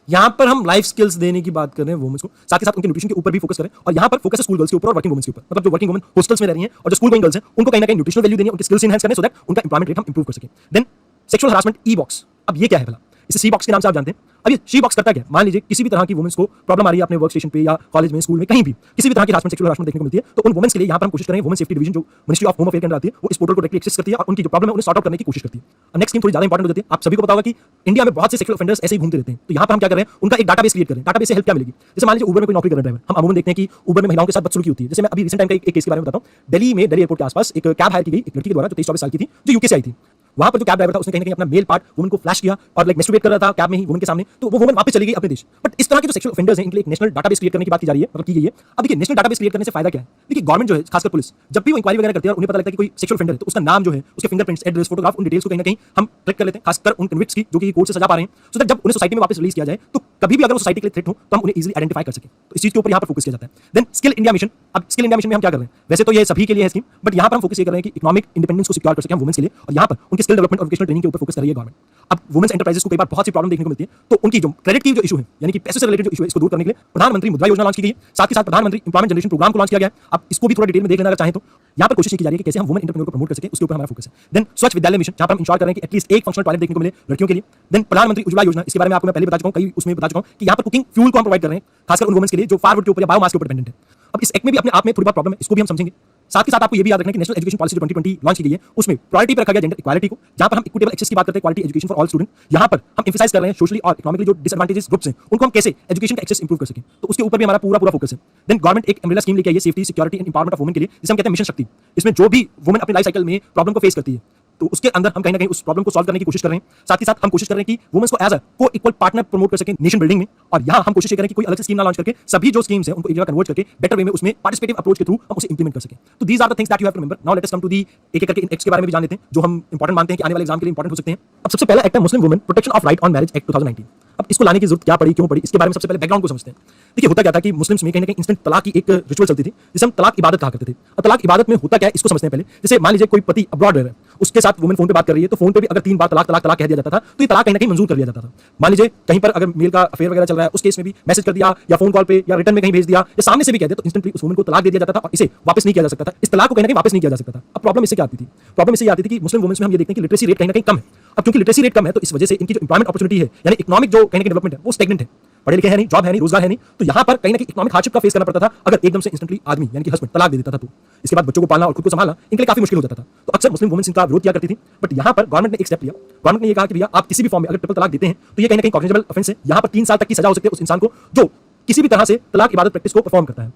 यहां पर हम लाइफ स्किल्स देने की बात कर रहे हैं वुमेन्स को, साथ के साथ उनके न्यूट्रिशन के ऊपर भी फोकस करें। और यहां पर फोकस है स्कूल गर्ल्स के ऊपर और वर्किंग वुमेन्स के ऊपर। मतलब जो वर्किंग वुमेन हॉस्टल्स में रह रही हैं और जो स्कूल गोइंग गर्ल्स हैं, उनको कहीं ना कहीं न्यूट्रिशनल वैल्यू देनी है, उनकी स्किल्स एनहांस करने, सो दैट उनका एम्प्लॉयमेंट रेट हम इंप्रूव कर सकें। Then sexual harassment e box. अब ये क्या है भला? इसे सी बॉक्स के नाम से आप जानते हैं। अब ये शी बॉक्स करता क्या है? मान लीजिए किसी भी तरह की वुमेन्स को प्रॉब्लम आ रही है अपने वर्क स्टेशन पे या कॉलेज में, स्कूल में, कहीं भी किसी भी तरह की हरासमेंट, सेक्सुअल हरासमेंट देखने को मिलती है, तो उन वुमेन्स के लिए यहाँ पर हम कोशिश करें, वुमेन सेफ्टी डिवीजन जो मिनिस्ट्री ऑफ होम अफेयर के अंदर आती है, वो इस पोर्टल को डायरेक्टली एक्सेस करती है और उनकी जो प्रॉब्लम है उन्हें सॉर्ट आउट करने की कोशिश करती है। नेक्स्ट स्कीम थोड़ी ज्यादा इंपॉर्टेंट हो जाती है। आप सभी को पता होगा कि इंडिया में बहुत से सेक्सुअल ऑफेंडर्स ऐसे ही घूमते रहते हैं, तो यहाँ पर हम क्या कर रहे हैं, उनका एक डाटाबेस क्रिएट करें। डाटाबेस से हेल्प क्या मिलेगी? जैसे मान लीजिए उबर में कोई नौकरी कर रहा है ड्राइवर, हम अमूमन देखते हैं कि उबर में महिलाओं के साथ बदसलूकी होती है। जैसे मैं अभी रिसेंट टाइम का एक केस के बारे में बताता हूँ। दिल्ली में, दिल्ली एयरपोर्ट के आसपास एक कैब हायर की गई एक लड़की के द्वारा जो 23-24 साल की थी, जो यूके से आई थी। वहां पर जो कैब ड्राइवर था उसने कहीं ना कहीं अपना मेल पार्ट वुमन को फ्लैश किया और लाइक मैस्टरबेट कर रहा था कैब में ही वुमन के सामने, तो वो वुमन वापस चली गई अपने देश। बट इस तरह के जो सेक्सुअल ऑफेंडर्स हैं इनके लिए एक नेशनल डाटाबेस क्रिएट करने की बात की जा रही है, मतलब की गई है। अब देखिए नेशनल डाटाबेस क्रिएट करने से फायदा क्या है? देखिए गवर्नमेंट जो है, खासकर पुलिस, जब भी वो इंक्वायरी वगैरह करती है और उन्हें पता लगता है कि कोई सेक्सुअल ऑफेंडर है, तो उसका नाम जो है, उसके फिंगरप्रिंट्स, एड्रेस, फोटोग्राफ, उन डिटेल्स को कहीं ना कहीं हम ट्रैक कर लेते हैं, खासकर उन कन्विक्ट्स की जो कि कोर्ट से सजा पा रहे हैं, सो दैट जब उन्हें सोसाइटी में वापस रिलीज किया जाए तो कभी भी अगर वो सोसाइटी के लिए थ्रेट हो तो हम उन्हें इजीली आइडेंटिफाई कर सकें। तो इस चीज के ऊपर यहाँ पर फोकस किया जाता है। Then skill India mission. अब स्किल इंडिया मिशन में हम क्या कर रहे हैं? वैसे तो ये सभी के लिए है स्कीम, बट यहाँ पर हम फोकस ये कर रहे हैं कि इकोनॉमिक इंडिपेंडेंस को सिक्योर कर सकें हम वुमेन्स के लिए, और यहाँ पर उनके स्किल डेवलपमेंट और वोकेशनल ट्रेनिंग के ऊपर फोकस कर रही है गवर्नमेंट। अब वुमेन्स एंटरप्राइजेस को कई बार बहुत सी प्रॉब्लम देखने को मिलती है, तो उनकी जो क्रेडिट की जो इशू है, यानी कि पैसे से रिलेटेड जो इशू है, इसको दूर करने के लिए प्रधानमंत्री मुद्रा योजना लॉन्च की गई है। साथ ही साथ प्रधानमंत्री एम्प्लॉयमेंट जनरेशन प्रोग्राम को लॉन्च किया गया है। अब इसको भी थोड़ा डिटेल में देख लेना अगर चाहें तो यहाँ पर कोशिश की जा रही है कि कैसे हम वुमेन एंटरप्रेन्योर को प्रमोट कर सकें, उसके ऊपर हमारा फोकस है। देन स्वच्छ विद्यालय मिशन, जहाँ पर हम इंश्योर कर रहे हैं कि एटलीस्ट एक फंक्शनल टॉयलेट देखने को मिले लड़कियों के लिए। देन प्रधानमंत्री उज्ज्वला योजना, इसके बारे में आपको मैं पहले बता चुका हूँ, कई उसमें बता चुका हूँ कि यहाँ पर कुकिंग फ्यूल को हम प्रोवाइड कर रहे हैं, खासकर उन वुमेन्स के लिए जो फायरवुड के ऊपर या बायोमास के ऊपर डिपेंडेंट है। अब इस एक्ट में भी अपने आप में थोड़ी बहुत प्रॉब्लम है, इसको भी हम समझेंगे। साथ ही साथ आपको ये भी याद रखना है कि नेशनल एजुकेशन पॉलिसी 2020 लॉन्च की गई है, उसमें प्रायोरिटी पर रखा गया जेंडर इक्वालिटी को, जहां पर हम इक्विटेबल एक्सेस की बात करते हैं, quality education for all student. यहां पर हम एम्फसाइज कर रहे हैं सोशली और इकोनॉमिकली जो डिसएडवांटेजेस ग्रुप्स हैं उनको हम कैसे एजुकेशन का एक्सेस इंप्रूव कर सकें, तो उसके ऊपर भी हमारा पूरा फोकस है। देन गवर्नमेंट एक अम्ब्रेला स्कीम लेके आई है, safety, security and empowerment of women के लिए, जिसे हम कहते हैं मिशन शक्ति। इसमें जो भी वुमेन अपनी लाइफ साइकिल में प्रॉब्लम को फेस करती है, तो उसके अंदर हम कहीं ना कहीं उस प्रॉब्लम को सॉल्व करने की कोशिश कर रहे हैं। साथ ही साथ हम कोशिश कर रहे हैं कि वुमेन्स को एज अ को इक्वल पार्टनर प्रमोट कर सकें नेशन बिल्डिंग में, और यहाँ हम कोशिश कर रहे हैं कि कोई अलग से स्कीम ना लॉन्च करके सभी जो स्कीम्स हैं उनको एक जगह कन्वर्ट करके बेटर वे में उसमें पार्टिसिपेटिव अप्रोच के थ्रू हम उसे इंप्लीमेंट कर सकें। तो these are the things that you have to remember. Now let us come to the एक एक करके इन एक्ट्स के बारे में भी जान लेते हैं जो हम इंपॉर्टेंट मानते हैं कि आने वाले एग्जाम के लिए इंपॉर्टेंट हो सकते हैं। अब सबसे पहला एक्ट है Muslim women protection of right on marriage act 2019। अब इसको लाने की जरूरत क्या पड़ी, क्यों पड़ी, इसके बारे में सबसे पहले बैकग्राउंड को समझते हैं। देखिए होता क्या था कि मुस्लिम्स में कहीं ना कहीं इंस्टेंट तलाक की एक रिचुअल चलती थी, जिसे हम तलाक इबादत कहा करते थे। अब तलाक इबादत में होता क्या है इसको समझते हैं पहले। जैसे मान लीजिए कोई पति अब्रॉड रह रहा है, उसके साथ वुमेन फोन पे बात कर रही है, तो फोन पे भी अगर 3 बार तलाक तलाक तलाक कह दिया जाता था तो ये तलाक कहीं ना कहीं मंजूर कर लिया जाता था। मान लीजिए कहीं पर अगर मेल का अफेयर वगैरह चल रहा है, उस केस में भी मैसेज कर दिया या फोन कॉल पे या रिटर्न में कहीं भेज दिया या सामने से भी कह दिया, तो इंस्टेंटली उस वुमेन को तलाक दे दिया जाता था और इसे वापस नहीं किया जा सकता था। इस तलाक को कहीं ना कहीं वापस नहीं किया जा सकता था। अब प्रॉब्लम इससे क्या आती थी? प्रॉब्लम इससे आती थी कि मुस्लिम वुमेन्स में हम ये देखते हैं कि लिटरेसी रेट कहीं ना कहीं कम है। अब क्योंकि लिटरेसी रेट कम है तो इस वजह से इनकी जो एम्प्लॉयमेंट अपॉर्चुनिटी है, यानी इकोनॉमिक जो कहीं ना कहीं डेवलपमेंट है, वो स्टैग्नेंट है। पढ़े लिखे है नहीं, जॉब है नहीं, रोजगार है नहीं, तो यहाँ पर कहीं ना कहीं इकोनॉमिक हार्डशिप का फेस करना पड़ता था अगर एकदम से इंस्टेंटली आदमी यानी कि हस्बैंड तलाक दे देता था। तो इसके बाद बच्चों को पालना और खुद को संभालना इनके लिए काफी मुश्किल हो जाता था। तो अक्सर मुस्लिम वुमेन्स इनका विरोध किया करती थी, बट यहाँ पर गवर्नमेंट ने एक स्टेप लिया। गवर्नमेंट ने ये कहा कि भैया आप किसी भी फॉर्म में अगर ट्रिपल तलाक देते हैं तो ये कहीं ना कहीं कॉग्निजेबल ऑफेंस है। यहाँ पर 3 साल तक की सजा हो सकती है उस इंसान को जो किसी भी तरह से तलाक इबादत प्रैक्टिस को परफॉर्म करता है।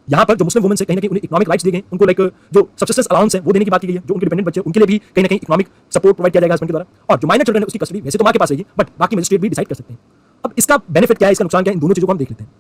यहाँ पर जो मुस्लिम वुमेन से कहीं ना कहीं उन्हें इकोनॉमिक राइट्स दिए गए, उनको लाइक जो सब्सिस्टेंस अलाउंस है वो देने की बात की गई है। जो उनके डिपेंडेंट बच्चे उनके लिए भी कहीं ना कहीं इकोनॉमिक सपोर्ट प्रोवाइड किया जाएगा हस्बैंड के द्वारा। और जो माइनर चिल्ड्रन है उसकी कस्टडी वैसे तो मां के पास रहेगी, बट बाकी मजिस्ट्रेट भी डिसाइड कर सकते हैं। अब इसका बेनिफिट क्या है, इसका नुकसान क्या है, इन दोनों चीजों को हम देख लेते हैं।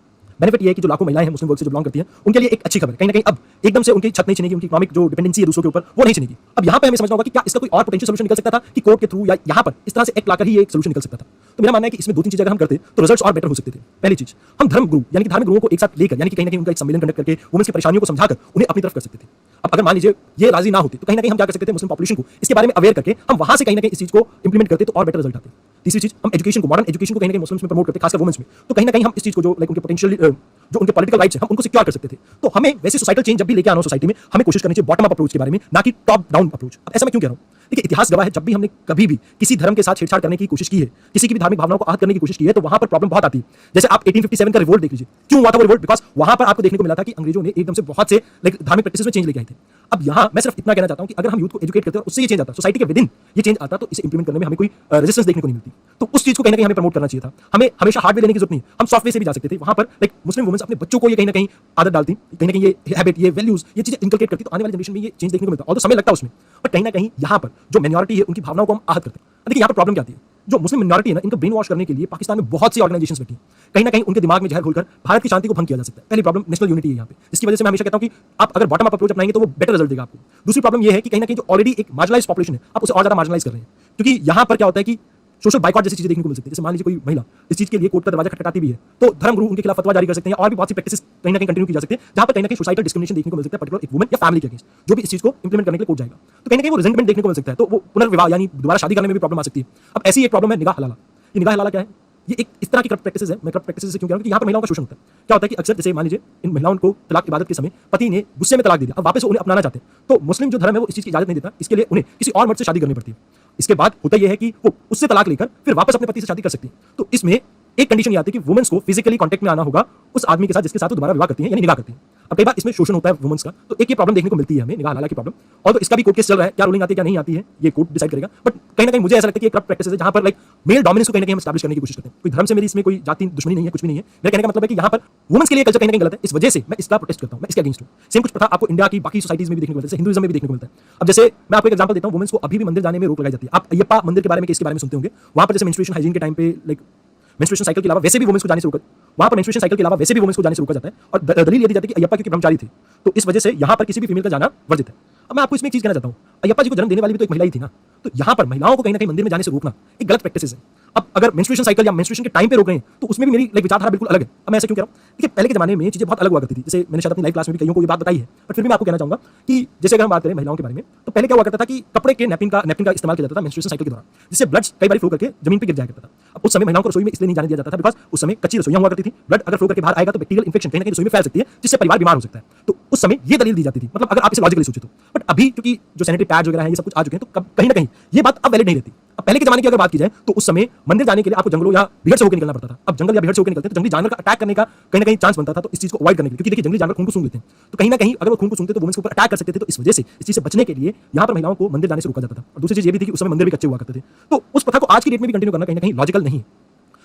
बेनिफिट ये है कि जो लाखों महिलाएं हैं मुस्लिम वर्ग से जो बिलोंग करती हैं उनके लिए एक अच्छी खबर, कहीं ना कहीं अब एकदम से उनकी छत नहीं छिनेगी, उनकी इकोनॉमिक जो डिपेंडेंसी है दूसरों के ऊपर वो नहीं छिनेगी। अब यहाँ पे हमें समझना होगा कि क्या इसका कोई और पोटेंशियल सोल्यूशन निकल सकता था कि कोर्ट के थ्रू या यहाँ पर इस तरह से एक्ट लाकर ही ये एक सोल्यूशन निकल सकता था। तो मेरा मानना है कि इसमें 2-3 चीजें अगर हम करते तो रिजल्ट्स और बेटर हो सकते थे। पहली चीज, हम धर्म गुरु यानी कि धार्मिक गुरुओं को एक साथ लेकर, यानी कि कहीं ना कहीं उनका एक सम्मेलन कंडक्ट करके वुमेन्स की परेशानियों को समझाकर उन्हें अपनी तरफ कर सकते थे। अब अगर मान लीजिए ये राजी ना होते तो कहीं ना कहीं हम क्या कर सकते थे, मुस्लिम पॉपुलेशन को इसके बारे में अवेयर करके हम वहां से कहीं ना कहीं इस चीज को इंप्लीमेंट करते तो और बेटर रिजल्ट आते। तीसरी चीज, हम एजुकेशन को, मॉडर्न एजुकेशन को कहीं ना कहीं मुस्लिम्स में प्रमोट करते, खासकर वुमेन्स में, तो कहीं ना कहीं हम इस चीज को जो लाइक उनके पोटेंशियल जो उनके पॉलिटिकल राइट्स हैं हम उनको सिक्योर कर सकते थे। तो हमें वैसे सोसाइटल चेंज जब भी लेके आना हो सोसाइटी में, हमें कोशिश करनी चाहिए बॉटम अप अप्रोच के बारे में, ना कि टॉप डाउन अप्रोच। अब ऐसा मैं क्यों कह रहा हूं? देखिए इतिहास गवाह है, जब भी हमने कभी भी किसी धर्म के साथ छेड़छाड़ करने की कोशिश की है, किसी की भी धार्मिक भावनाओं को आहत करने की कोशिश की है, तो वहां पर प्रॉब्लम बहुत आती है। जैसे आप 1857 का रिवोल्ट देख लीजिए, क्यों हुआ था वो रिवोल्ट? बिकॉज वहां पर आपको देखने को मिला था कि अंग्रेजों ने एकदम से बहुत से लाइक धार्मिक प्रैक्टिस में चेंज लेके आए थे। अब यहाँ मैं सिर्फ इतना कहना चाहता हूं कि अगर हम यूथ को एजुकेट करते हैं उससे ये चेंज आता, सोसाइटी के विदिन ये चेंज आता, तो इसे इंप्लीमेंट करने में हमें कोई रेजिस्टेंस देखने को नहीं मिलती। तो उस चीज को कहीं ना कहीं हमें प्रमोट करना चाहिए था। हमें हमेशा हार्डवेयर लेने की जरूरत नहीं, हम सॉफ्टवेयर से भी जा सकते थे। वहां पर लाइक मुस्लिम वुमेन्स अपने बच्चों को ये कहीं ना कहीं आदत डालती, कहीं ना कहीं ये हैबिट, ये वैल्यूज, ये चीजें इंकलकेट करती, तो आने वाली जनरेशन में ये चेंज देखने को मिलता। और तो समय लगता है उसमें, बट कहीं ना कहीं यहाँ पर जो माइनॉरिटी है उनकी भावनाओं को हम आहत करते हैं। देखिए यहाँ पर प्रॉब्लम क्या आती है, जो मुस्लिम मिनॉरिटी है ना, इनको ब्रेन वॉश करने के लिए पाकिस्तान में बहुत सी ऑर्गेनाइजेशंस बैठी हैं। कहीं ना कहीं उनके दिमाग में जहर घोलकर भारत की शांति को भंग किया जा सकता है। पहली प्रॉब्लम नेशनल यूनिटी है यहाँ पे, जिसकी वजह से मैं हमेशा कहता हूं कि आप अगर बॉटम अप अप्रोच अपनाएंगे तो वो बेटर रिजल्ट देगा आपको। दूसरी प्रॉब्लम ये है कि कहीं ना कहीं जो ऑलरेडी एक मार्जिनलाइज्ड पॉपुलेशन है आप उसे और ज्यादा मार्जिनलाइज कर रहे हैं, क्योंकि यहाँ पर क्या होता है कि सोशल बाइकॉट जैसी चीजें देखने को मिल सकती है। जैसे मान लीजिए कोई महिला इस चीज के लिए कोर्ट का दरवाजा खटखटाती भी है, तो धर्म गुरु उनके खिलाफ फतवा जारी कर सकते हैं, और भी बहुत सी प्रैक्टिस कहीं ना कहीं कंटिन्यू की जा सकती है, जहां पर कहीं ना कहीं सोसाइटल डिस्क्रिमिनेशन देखने को मिल सकता है पर्टिकुलर एक वुमन या फैमिली के अगेंस्ट, जो भी इस चीज को इंप्लीमेंट करने के लिए कोर्ट जाएगा। तो कहीं ना कहीं वो रिजेंटमेंट देखने को मिल सकता है, तो वो पुनर्विवाह यानी दोबारा शादी करने में भी प्रॉब्लम आ सकती है। अब ऐसी एक प्रॉब्लम है निगाह हलाला। ये निगाह हलाला क्या है? ये एक इस तरह की करप्ट प्रैक्टिस है। मैं करप्ट प्रैक्टिस से क्यों कह रहा हूं कि यहाँ पर महिलाओं का शोषण होता है। क्या होता है कि अक्सर जैसे मान लीजिए इन महिलाओं को तलाक इबादत के समय पति ने गुस्से में तलाक दे दिया, अब वापस उन्हें अपनाना चाहते हैं, तो मुस्लिम जो धर्म है वो इस चीज की इजाजत नहीं देता, इसके लिए उन्हें किसी और मर्द से शादी करनी पड़ती है। इसके बाद होता यह है कि वो उससे तलाक लेकर फिर वापस अपने पति से शादी कर सकती है। तो इसमें एक कंडीशन ये आती है कि वुमेन्स को फिजिकली कांटेक्ट में आना होगा उस आदमी के साथ जिसके साथ वो दोबारा विवाह करती हैं, यानी निकाह करती हैं। अब कई बार इसमें शोषण होता है वुमेन्स का, तो एक ये प्रॉब्लम देखने को मिलती है हमें, निकाह हलाला की प्रॉब्लम। और तो इसका भी कोर्ट केस चल रहा है, क्या रूलिंग आती है क्या नहीं आती है ये कोर्ट डिसाइड करेगा। बट कहीं ना कहीं मुझे ऐसा लगता है कि एक करप्ट प्रैक्टिस है जहां पर लाइक मेल डोमिनेंस को कहीं ना कहीं हम एस्टैब्लिश करने की कोशिश करते हैं। कोई धर्म से मेरी इसमें कोई जाति दुश्मनी नहीं है, कुछ भी नहीं है। मेरा कहने का मतलब है कि यहाँ पर वुमेन्स के लिए कल्चर कहीं ना कहीं गलत है, इस वजह से मैं इसका प्रोटेस्ट करता हूँ, मैं इसके अगेंस्ट हूँ। सेम कुछ प्रथा आपको इंडिया की बाकी सोसाइटीज में भी देखने को मिलता है, हिंदुइज्म में भी देखने को मिलता है। अब जैसे मैं आपको एक एग्जांपल देता हूँ, वुमेन्स को अभी भी मंदिर जाने में रोक लगाई जाती है। आप अयप्पा मंदिर के बारे में केस के बारे में सुनते होंगे, वहां पर जैसे मेंस्ट्रुएशन हाइजीन के टाइम पे लाइक मेंस्ट्रुएशन साइकिल के अलावा वैसे भी वुमेन्स को जाने से रोका, वहां पर मेंस्ट्रुएशन साइकिल के अलावा वैसे भी वुमेन्स को जाने से रोका जाता है। और दलील ये दी जाती है कि अयप्पा क्योंकि ब्रह्मचारी थे, तो इस वजह से यहाँ पर किसी भी फीमेल का जाना वर्जित है। अब मैं आपको इसमें एक चीज कहना चाहता हूँ, अयप्पा जी को जन्म देने वाली भी तो एक महिला ही थी ना, तो यहाँ पर महिलाओं को कहीं ना कहीं मंदिर में जाने से रोकना एक गलत प्रैक्टिस है। अब अगर मेंस्ट्रुएशन साइकिल या मेंस्ट्रुएशन के टाइम पे रोक रहे हैं तो उसमें भी मेरी लाइक विचारधारा बिल्कुल अलग है। अब मैं ऐसा क्यों कह रहा हूँ? देखिए पहले के जमाने में चीजें बहुत अलग हुआ करती थी, जैसे मैंने शायद अपनी लाइव क्लास में भी कईयों को ये बात बताई है, बट फिर भी मैं आपको कहना चाहूंगा कि जैसे अगर हम बात करें महिलाओं के बारे में, तो पहले क्या हुआ करता था कि कपड़े के नैपकिन का इस्तेमाल किया जाता था मेंस्ट्रुएशन साइकिल के दौरान, जिससे ब्लड कई बार फ्लो करके जमीन पर गिर जाया करता था। अब उस समय महिलाओं को रसोई में इसलिए नहीं जाने दिया जाता था बिकॉज उस समय कच्ची रसोइयां हुआ करती थी, ब्लड अगर फ्लो करके बाहर आएगा तो बैक्टीरियल इंफेक्शन कहीं ना कहीं रसोई में फैल सकती है, जिससे परिवार बीमार हो सकता है। तो उस समय ये दलील दी जाती थी, मतलब अगर आप इसे लॉजिकली सोचे तो। बट अभी क्योंकि जो सैनिटरी पैड्स वगैरह हैं ये सब कुछ आ चुके हैं, तो कहीं ना कहीं ये बात अब वैलिड नहीं रहती। अब पहले के जमाने की अगर बात की जाए तो उस समय मंदिर जाने के लिए आपको जंगलों या भीड़ से होकर निकलना पड़ता था। अब जंगल या भीड़ से होकर निकलते हैं तो जंगली जानवर का अटैक करने का कहीं ना कहीं चांस बनता था, तो इस चीज को अवॉइड करने के लिए, क्योंकि देखिए जंगली जानवर खून को सूंघ लेते हैं, तो कहीं ना कहीं अगर वो खून को सूंघते तो वुमेन्स के ऊपर अटैक कर सकते थे। तो इस वजह से इस चीज से बचने के लिए यहाँ पर महिलाओं को मंदिर जाने से रोका जाता था। और दूसरी चीज ये भी थी कि उस समय मंदिर भी कच्चे हुआ करते थे, तो उस प्रथा को आज की डेट में भी कंटिन्यू करना कहीं ना कहीं लॉजिकल नहीं है।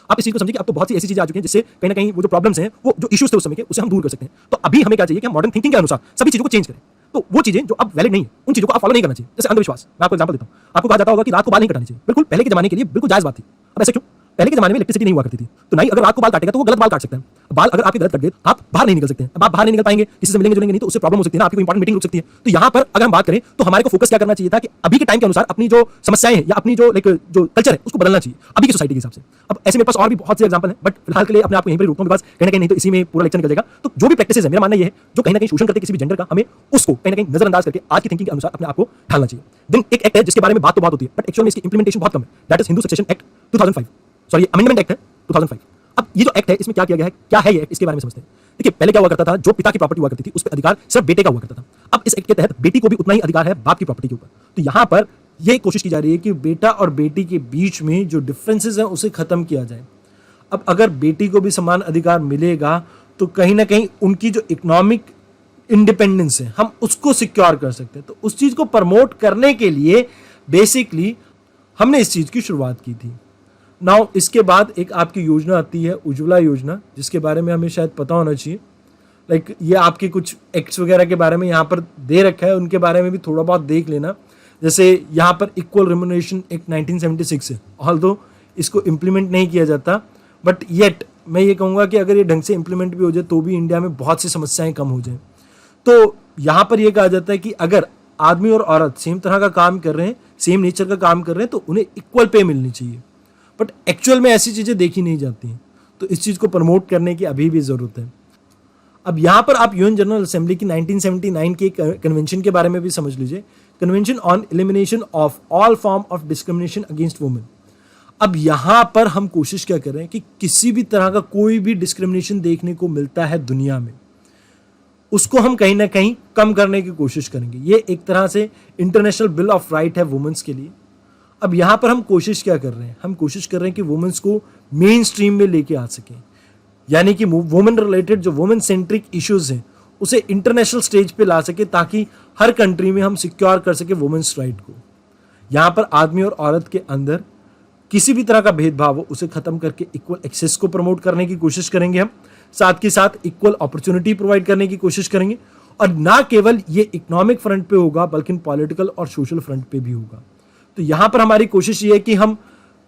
आप इस चीज को समझिए कि अब तो बहुत सी ऐसी चीजें आ चुकी हैं जिससे कहीं ना कहीं वो जो प्रॉब्लम्स हैं, वो जो इश्यूज थे उस समय के, उसे हम दूर कर सकते हैं। तो अभी हमें क्या चाहिए कि हम मॉडर्न थिंकिंग के अनुसार सभी चीजों को चेंज करें। तो वो चीजें जो अब वैलिड नहीं है उन चीजों को आप फॉलो नहीं करना चाहिए। जैसे अंधविश्वास, मैं आपको एग्जांपल देता हूं, आपको कहा जाता होगा कि रात को बाल नहीं कटाने चाहिए। बिल्कुल पहले के जमाने के लिए बिल्कुल जायज बात थी। अब ऐसे क्यों? पहले के जमाने में इलेक्ट्रिसिटी नहीं हुआ करती थी, तो नहीं अगर रात को बाल काटेगा तो वो गलत बाल काट सकता है। बाल अगर आपके गलत कट गए आप बाहर नहीं निकल सकते हैं। अब आप बाहर नहीं निकल पाएंगे, किसी से मिलेंगे जुलेंगे नहीं, तो उससे प्रॉब्लम हो सकती है ना, आपकी कोई इंपॉर्टेंट मीटिंग रुक सकती है। तो यहाँ पर अगर हम बात करें तो हमारे को फोकस क्या करना चाहिए था कि अभी के टाइम के अनुसार अपनी जो समस्याएं हैं या अपनी जो लाइक जो कल्चर है उसको बदलना चाहिए अभी की सोसाइटी के हिसाब से। अब ऐसे मेरे पास और भी बहुत से एग्जांपल हैं, बट फिलहाल के लिए अपने आप को यहीं पर रोकता हूं, बिकॉज कहीं ना कहीं नहीं तो इसी में पूरा लेक्चर निकल जाएगा। तो जो भी प्रैक्टिस है मेरा मानना ये है जो कहीं ना कहीं शोषण करते किसी भी जेंडर का, हमें उसको कहीं ना कहीं नजरअंदाज करके आज की थिंकिंग के अनुसार अपने आप को ढालना चाहिए। देन एक एक्ट है जिसके बारे में बात तो बहुत होती है, बट एक्चुअल में इसकी इंप्लीमेंटेशन बहुत कम है, that is Hindu succession act 2005, sorry amendment act है 2005। अब ये जो एक्ट है इसमें क्या किया गया है, क्या है ये एक्ट, इसके बारे में समझते हैं। देखिए पहले क्या हुआ करता था, जो पिता की प्रॉपर्टी हुआ करती थी उस पर अधिकार सिर्फ बेटे का हुआ करता था। अब इस एक्ट के तहत बेटी को भी उतना ही अधिकार है बाप की प्रॉपर्टी के ऊपर। तो यहाँ पर यह कोशिश की जा रही है कि बेटा और बेटी के बीच में जो डिफरेंसेस हैं उसे खत्म किया जाए। अब अगर बेटी को भी समान अधिकार मिलेगा तो कहीं ना कहीं उनकी जो इकोनॉमिक इंडिपेंडेंस है हम उसको सिक्योर कर सकते हैं। तो उस चीज को प्रमोट करने के लिए बेसिकली हमने इस चीज की शुरुआत की थी। नाउ इसके बाद एक आपकी योजना आती है उज्ज्वला योजना, जिसके बारे में हमें शायद पता होना चाहिए। लाइक ये आपके कुछ एक्ट्स वगैरह के बारे में यहाँ पर दे रखा है, उनके बारे में भी थोड़ा बहुत देख लेना। जैसे यहाँ पर इक्वल रिम्यूनरेशन एक्ट 1976 है, ऑल्दो इसको इम्प्लीमेंट नहीं किया जाता, बट येट मैं ये कहूँगा कि अगर ये ढंग से इम्प्लीमेंट भी हो जाए तो भी इंडिया में बहुत सी समस्याएं कम हो जाए। तो यहाँ पर यह कहा जाता है कि अगर आदमी और औरत सेम तरह का काम कर रहे हैं, सेम नेचर का काम कर रहे हैं, तो उन्हें इक्वल पे मिलनी चाहिए। बट एक्चुअल में ऐसी चीज़ें देखी नहीं जाती हैं, तो इस चीज़ को प्रमोट करने की अभी भी ज़रूरत है। अब यहाँ पर आप यूएन जनरल असेंबली की 1979 के कन्वेंशन के बारे में भी समझ लीजिए, convention on elimination of all form of discrimination against women. अब यहाँ पर हम कोशिश क्या कर रहे हैं कि किसी भी तरह का कोई भी डिस्क्रिमिनेशन देखने को मिलता है दुनिया में, उसको हम कहीं ना कहीं कम करने की कोशिश करेंगे। ये एक तरह से इंटरनेशनल बिल ऑफ राइट है वुमेन्स के लिए। अब यहाँ पर हम कोशिश क्या कर रहे हैं, हम कोशिश कर रहे हैं कि वुमेन्स को मेन स्ट्रीम में लेके आ सकें, यानी कि वुमेन रिलेटेड जो वुमेन सेंट्रिक इश्यूज हैं उसे इंटरनेशनल स्टेज पे ला सके, ताकि हर कंट्री में हम सिक्योर कर सके वुमेन्स राइट को। यहाँ पर आदमी और औरत के अंदर किसी भी तरह का भेदभाव हो उसे खत्म करके इक्वल एक्सेस को प्रमोट करने की कोशिश करेंगे हम, साथ के साथ इक्वल अपॉर्चुनिटी प्रोवाइड करने की कोशिश करेंगे। और ना केवल ये इकोनॉमिक फ्रंट पे होगा बल्कि पॉलिटिकल और सोशल फ्रंट पे भी होगा। तो यहाँ पर हमारी कोशिश ये है कि हम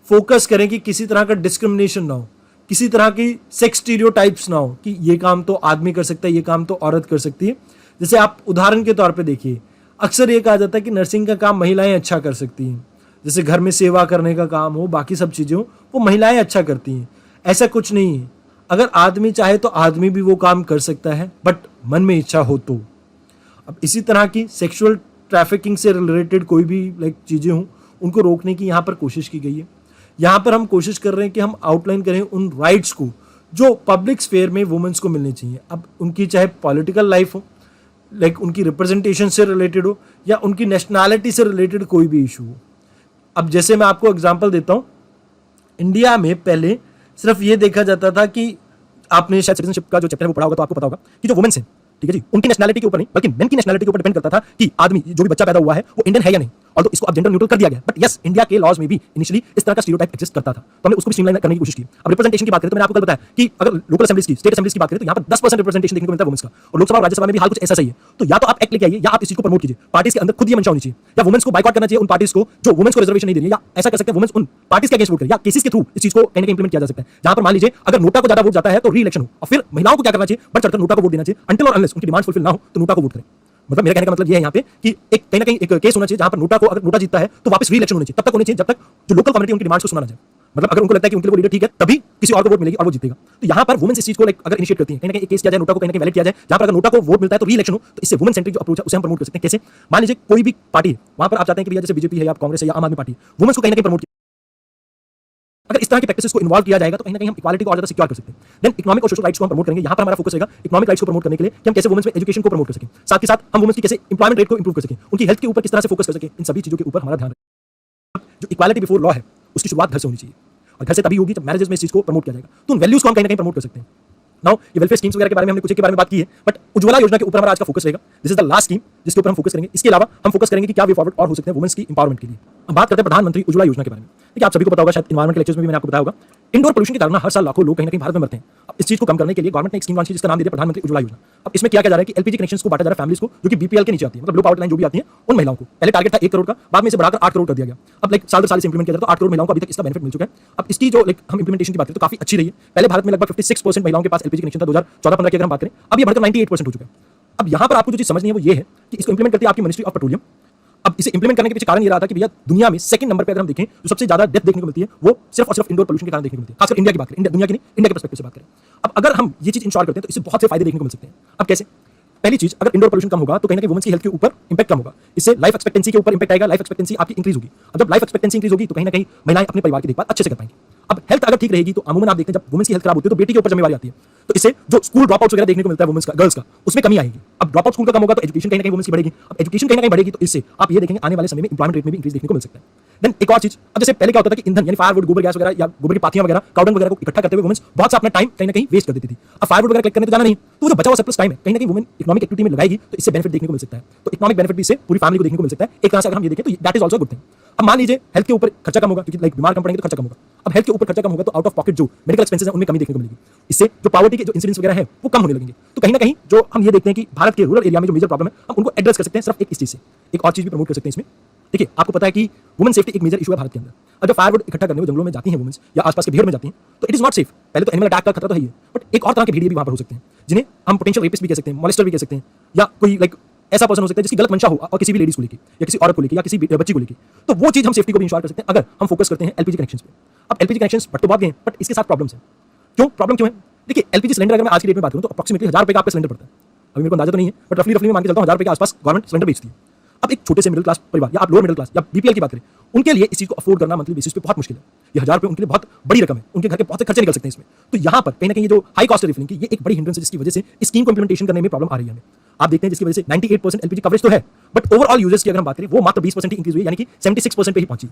फोकस करें कि किसी तरह का डिस्क्रिमिनेशन ना हो, किसी तरह की सेक्स स्टीरियोटाइप्स ना हो कि ये काम तो आदमी कर सकता है, ये काम तो औरत कर सकती है। जैसे आप उदाहरण के तौर पे देखिए, अक्सर ये कहा जाता है कि नर्सिंग का काम महिलाएं अच्छा कर सकती हैं, जैसे घर में सेवा करने का काम हो, बाकी सब चीज़ें हो, वो महिलाएं अच्छा करती हैं। ऐसा कुछ नहीं है, अगर आदमी चाहे तो आदमी भी वो काम कर सकता है, बट मन में इच्छा हो तो। अब इसी तरह की सेक्सुअल ट्रैफिकिंग से रिलेटेड कोई भी लाइक चीज़ें हों उनको रोकने की यहाँ पर कोशिश की गई है। यहाँ पर हम कोशिश कर रहे हैं कि हम आउटलाइन करें उन राइट्स को जो पब्लिक स्फेयर में वुमेन्स को मिलनी चाहिए। अब उनकी चाहे पॉलिटिकल लाइफ हो, लाइक उनकी रिप्रेजेंटेशन से रिलेटेड हो, या उनकी नेशनैलिटी से रिलेटेड कोई भी इशू हो। अब जैसे मैं आपको एग्जांपल देता हूँ, इंडिया में पहले सिर्फ ये देखा जाता था कि आपने शायद सिटीजनशिप का जो चैप्टर है वो पढ़ा होगा तो आपको पता होगा कि जो वुमेन्स हैं, ठीक है जी, उनकी नेशनैलिटी के ऊपर नहीं बल्कि मेन की नेशनैलिटी के ऊपर डिपेंड करता था कि आदमी जो भी बच्चा पैदा हुआ है वो इंडियन है या नहीं। और तो इसको अब जेंडर न्यूट्रल कर दिया गया, बट यस इंडिया के लॉज में भी इनिशियली इस तरह का स्टीरियोटाइप एग्जिस्ट करता था, तो हमने उसको भी स्ट्रीमलाइन करने की कोशिश की। अब रिप्रेजेंटेशन की बात करें तो मैंने आपको कल बताया कि अगर लोकल असेंबलीज की, स्टेट असेंबलीज की बात करें तो यहाँ पर 10% रिप्रेजेंटेशन देखने को मिलता है वुमेन्स का, और लोकसभा और राज्यसभा में भी हाल कुछ ऐसा सही है। तो या तो आप एक्ट लेके आइए या आप इस चीज को प्रमोट कीजिए, पार्टीज के अंदर खुद ये मंशा होनी चाहिए, या वुमेन्स को बाइकआउट करना चाहिए उन पार्टीज को जो वुमेन्स को रिजर्वेशन नहीं दे रही है, या ऐसा कर सकते हैं वुमेन्स उन पार्टीज के अगेंस्ट वोट करें, या केसेस के थ्रू इस चीज को कहीं ना कहीं इंप्लीमेंट किया जा सकता है। जहां पर मान लीजिए अगर नोटा को ज्यादा वोट जाता है तो री इलेक्शन हो, और फिर महिलाओं को क्या करना चाहिए, बढ़ चढ़कर नोटा को वोट देना चाहिए, अंटिल और अनलेस उनकी डिमांड फुलफिल ना हो तो नोटा को वोट करें। मतलब मेरा कहने का मतलब ये है यहाँ पे कि एक कहीं ना कहीं एक केस होना चाहिए जहां पर नोटा को, अगर नोटा जीतता है तो वापस री इलेक्शन होनी चाहिए, तब तक होनी चाहिए जब तक जो लोकल कम्युनिटी उनकी डिमांड्स को सुना ना जाए। मतलब अगर उनको लगता है कि उनके लिए लीडर ठीक है तभी किसी और को वोट मिलेगी और वो जीतेगा। तो यहाँ पर वुमेन्स इस चीज को अगर इनिशिएट करती है, कहीं ना कहीं एक केस किया जाए, नोटा को कहीं ना कहीं वैलिड किया जाए, जहां पर अगर नोटा को वोट मिलता है तो री इलेक्शन हो, तो इससे वुमेन सेंट्रिक जो अप्रोच है उसे हम प्रमोट कर सकते हैं। कैसे? मान लीजिए कोई भी पार्टी है, वहां पर आप चाहते हैं कि भैया जैसे बीजेपी है या कांग्रेस है या आम आदमी पार्टी, वुमेन्स को कहीं ना कहीं प्रमोट, अगर इस तरह की प्रैक्टिसेस को इन्वॉल्व किया जाएगा तो कहीं ना कहीं हम इक्वालिटी को और ज्यादा सिक्योर कर सकते हैं। देन इकोनॉमिक और सोशल राइट्स को हम प्रमोट करेंगे। यहाँ पर हमारा फोकस रहेगा इकोनॉमिक राइट्स को प्रमोट करने के लिए कि हम कैसे वुमेन्स में एजुकेशन को प्रमोट कर सकें, साथ ही साथ हम वुमेन्स की कैसे इंप्लॉयमेंट रेट को इंप्रूव कर सकें, उनकी हेल्थ के ऊपर किस तरह से फोकस कर सकें, इन सभी चीजों के ऊपर हमारा ध्यान रखें। जो इक्वालिटी बिफोर लॉ है उसकी शुरुआत घर से होनी चाहिए, और घर से तभी होगी जब मैरिजेस में इस चीज को प्रमोट किया जाएगा। तो उन वैल्यूज को हम कहीं ना कहीं प्रमोट कर सकते हैं। नाउ ये वेलफेयर स्कीम्स वगैरह के बारे में हमने कुछ के बारे में बात की है, बट उज्ज्वला योजना के ऊपर हमारा आज का फोकस रहेगा। This is the last scheme जिसके ऊपर हम फोकस करेंगे। इसके अलावा हम फोकस करेंगे कि क्या वे फॉरवर्ड और हो सकते हैं वुमेन्स की इंपावरमेंट के लिए। हम बात करते हैं प्रधानमंत्री उज्ज्वला योजना के बारे में। देखिए आप सभी को पता होगा, शायद एनवायरमेंट के लेक्चर्स में भी मैंने आपको बताया होगा, इंडोर पोल्यूशन के कारण हर साल लाखों लोग कहीं ना कहीं भारत में मरते हैं। अब इस चीज को कम करने के लिए गवर्नमेंट ने एक स्कीम लॉन्च की जिसका नाम दिया प्रधानमंत्री उज्ज्वला योजना। अब इसमें क्या किया जा रहा है कि एलपीजी कनेक्शंस को बांटा जा रहा है फैमिलीज को जो कि बीपीएल के नीचे आती है, मतलब लो पावर लाइन जो भी आती है उन महिलाओं को। पहले टारगेट था 1 करोड़ का, बाद में इसे बढ़ाकर 8 करोड़ कर दिया गया। अब साल दर साल से इंप्लीमेंट किया जा रहा है, तो 8 करोड़ महिलाओं को अभी तक इसका बेनिफिट मिल चुका है। अब इसकी जो हम इंप्लीमेंटेशन की बात करें तो काफी अच्छी रही है। पहले भारत में लगभग 56% महिलाओं के पास एलपीजी कनेक्शन था 2014-15 की अगर हम बात करें, अब ये बढ़कर 98% हो चुका है। अब यहाँ पर आपको जो चीज समझनी है वो ये है कि इसको इंप्लीमेंट करती है आपकी मिनिस्ट्री ऑफ पेट्रोलियम। अब इसे इंप्लीमेंट करने के पीछे कारण ये रहा था कि भैया दुनिया में सेकंड नंबर पे अगर हम देखें जो सबसे ज्यादा डेथ देखने को मिलती है वो सिर्फ और सिर्फ इंडोर पोल्यूशन के कारण देखने को मिलती है। खासकर इंडिया की बात करें, दुनिया की नहीं, इंडिया के पर्सपेक्टिव से बात करें। अब अगर हम ये चीज इंश्योर करते हैं तो इससे बहुत से फायदे देखने को मिल सकते हैं। अब कैसे? पहली चीज, अगर इंडोर पोल्यूशन कम होगा तो कहीं ना कहीं वुमेन्स की हेल्थ के ऊपर इंपैक्ट कम होगा, इससे लाइफ एक्सपेक्टेंसी के ऊपर इंपैक्ट आएगा, लाइफ एक्सपेक्टेंसी आपकी इंक्रीज होगी। अब जब लाइफ एक्सपेक्टेंसी इंक्रीज होगी तो कहीं ना कहीं महिलाएं अपने परिवार की देखभाल अच्छे से कर पाएंगी। अब हेल्थ अगर ठीक रहेगी तो अमूमन आप देखते हैं जब वुमेन्स की हेल्थ खराब होती है तो बेटी के ऊपर जिम्मेवारी आती है, तो इससे जो स्कूल ड्रॉप आउट्स वगैरह देखने को मिलता है वुमेन्स का, गर्ल्स का, उसमें कमी आएगी। अब ड्रॉप आउट स्कूल का कम होगा तो एजुकेशन कहीं ना कहीं वुमेन्स की बढ़ेगी। अब एजुकेशन कहीं ना कहीं बढ़ेगी तो इससे आप ये देखेंगे आने वाले समय में इंप्लॉयमेंट रेट में भी इंक्रीज देखने को मिल सकता है। देन एक और चीज, अब जैसे पहले क्या होता था कि ईंधन यानी फायरवुड, गोबर गैस वगैरह या गोबर की पाथियां वगैरह, काउडंग वगैरह को इकट्ठा करते हुए वुमेन्स बहुत सा अपना टाइम कहीं ना कहीं वेस्ट कर देती थी। अब फायरवुड वगैरह कलेक्ट करने तो जाना नहीं, तो वो जो बचा हुआ सरप्लस टाइम है कहीं ना कहीं वुमेन इकोनॉमिक एक्टिविटी में लगाएगी तो इससे बेनिफिट देखने को मिल सकता है। तो इकोनॉमिक बेनिफिट भी इससे पूरी फैमिली को देखने को मिल सकता है। एक तरह से अगर हम ये देखें तो that is also good thing. अब मान लीजिए हेल्थ के ऊपर खर्चा कम होगा क्योंकि लाइक बीमार कम पड़ेंगे तो खर्चा कम होगा। अब हेल्थ के ऊपर खर्चा कम होगा तो आउट ऑफ पॉकेट जो मेडिकल एक्सपेंसेस है उनमें कमी देखने को मिलेगी। इससे जो पॉवर्टी के जो इंसिडेंट्स वगैरह है वो कम होने लगेंगे। तो कहीं ना कहीं जो हम ये देखते हैं कि भारत के रूरल एरिया में जो मेजर प्रॉब्लम है हम उनको एड्रेस कर सकते हैं सिर्फ एक इस चीज से। एक और चीज भी प्रमोट कर सकते हैं इसमें। देखिए आपको पता है कि वुमेन सेफ्टी एक मेजर इशू है भारत के अंदर। अब जब फायरवुड इकट्ठा करने जंगलों में जाती हैं वुमेन्स या आसपास के भीड़ में जाती हैं तो इट इज नॉट सेफ। पहले तो एनिमल अटैक का खतरा तो है ही है, बट एक और तरह के भीड़ भी वहां पर हो सकते हैं जिन्हें हम पोटेंशियल रेपिस्ट भी कह सकते हैं, मॉलेस्टर भी कह सकते हैं, या कोई लाइक ऐसा पर्सन हो सकता है जिसकी गलत मंशा हो और किसी भी लेडीज को लेके या किसी औरत को लेके या किसी बच्ची को लेके। तो वो चीज हम सेफ्टी को भी इंश्योर कर सकते हैं अगर हम फोकस करते हैं एलपीजी कनेक्शंस पे। अब एलपीजी कनेक्शंस बढ़ तो बहुत गए बट इसके साथ प्रॉब्लम्स हैं। क्यों प्रॉब्लम क्यों है? देखिए एलपीजी सिलेंडर अगर मैं आज की डेट में बात करूं तो अप्रोक्सीमेटली 1000 रुपए का आपका सिलेंडर पड़ता है। अभी मेरे को अंदाजा तो नहीं है बट रफली मैं मान के चलता हूं 1000 रुपए के आसपास गवर्नमेंट सिलेंडर बेचती है। अब एक छोटे से मिडिल क्लास परिवार या आप लोअर मिडिल क्लास या बीपीएल की बात करें, उनके लिए इस चीज को अफोर्ड करना मंथली बेसिस पे बहुत मुश्किल है। ये 1000 रुपए उनके लिए बहुत बड़ी रकम है, उनके घर के बहुत से खर्चे निकल सकते हैं इसमें। तो यहाँ पर कहीं ना कहीं जो हाई कॉस्ट रिफिलिंग की ये एक बड़ी हिंड्रेंस है जिसकी वजह से स्कीम को इंप्लीमेंटेशन करने में प्रॉब्लम आ रही है हमें। आप देखते हैं जिसकी वजह से 98% एलपीजी कवरेज तो है बट ओवरऑल यूजर्स की अगर हम बात करें वो मात्र 20% ही इंक्रीज हुई, यानी कि 76% पे ही पहुंची।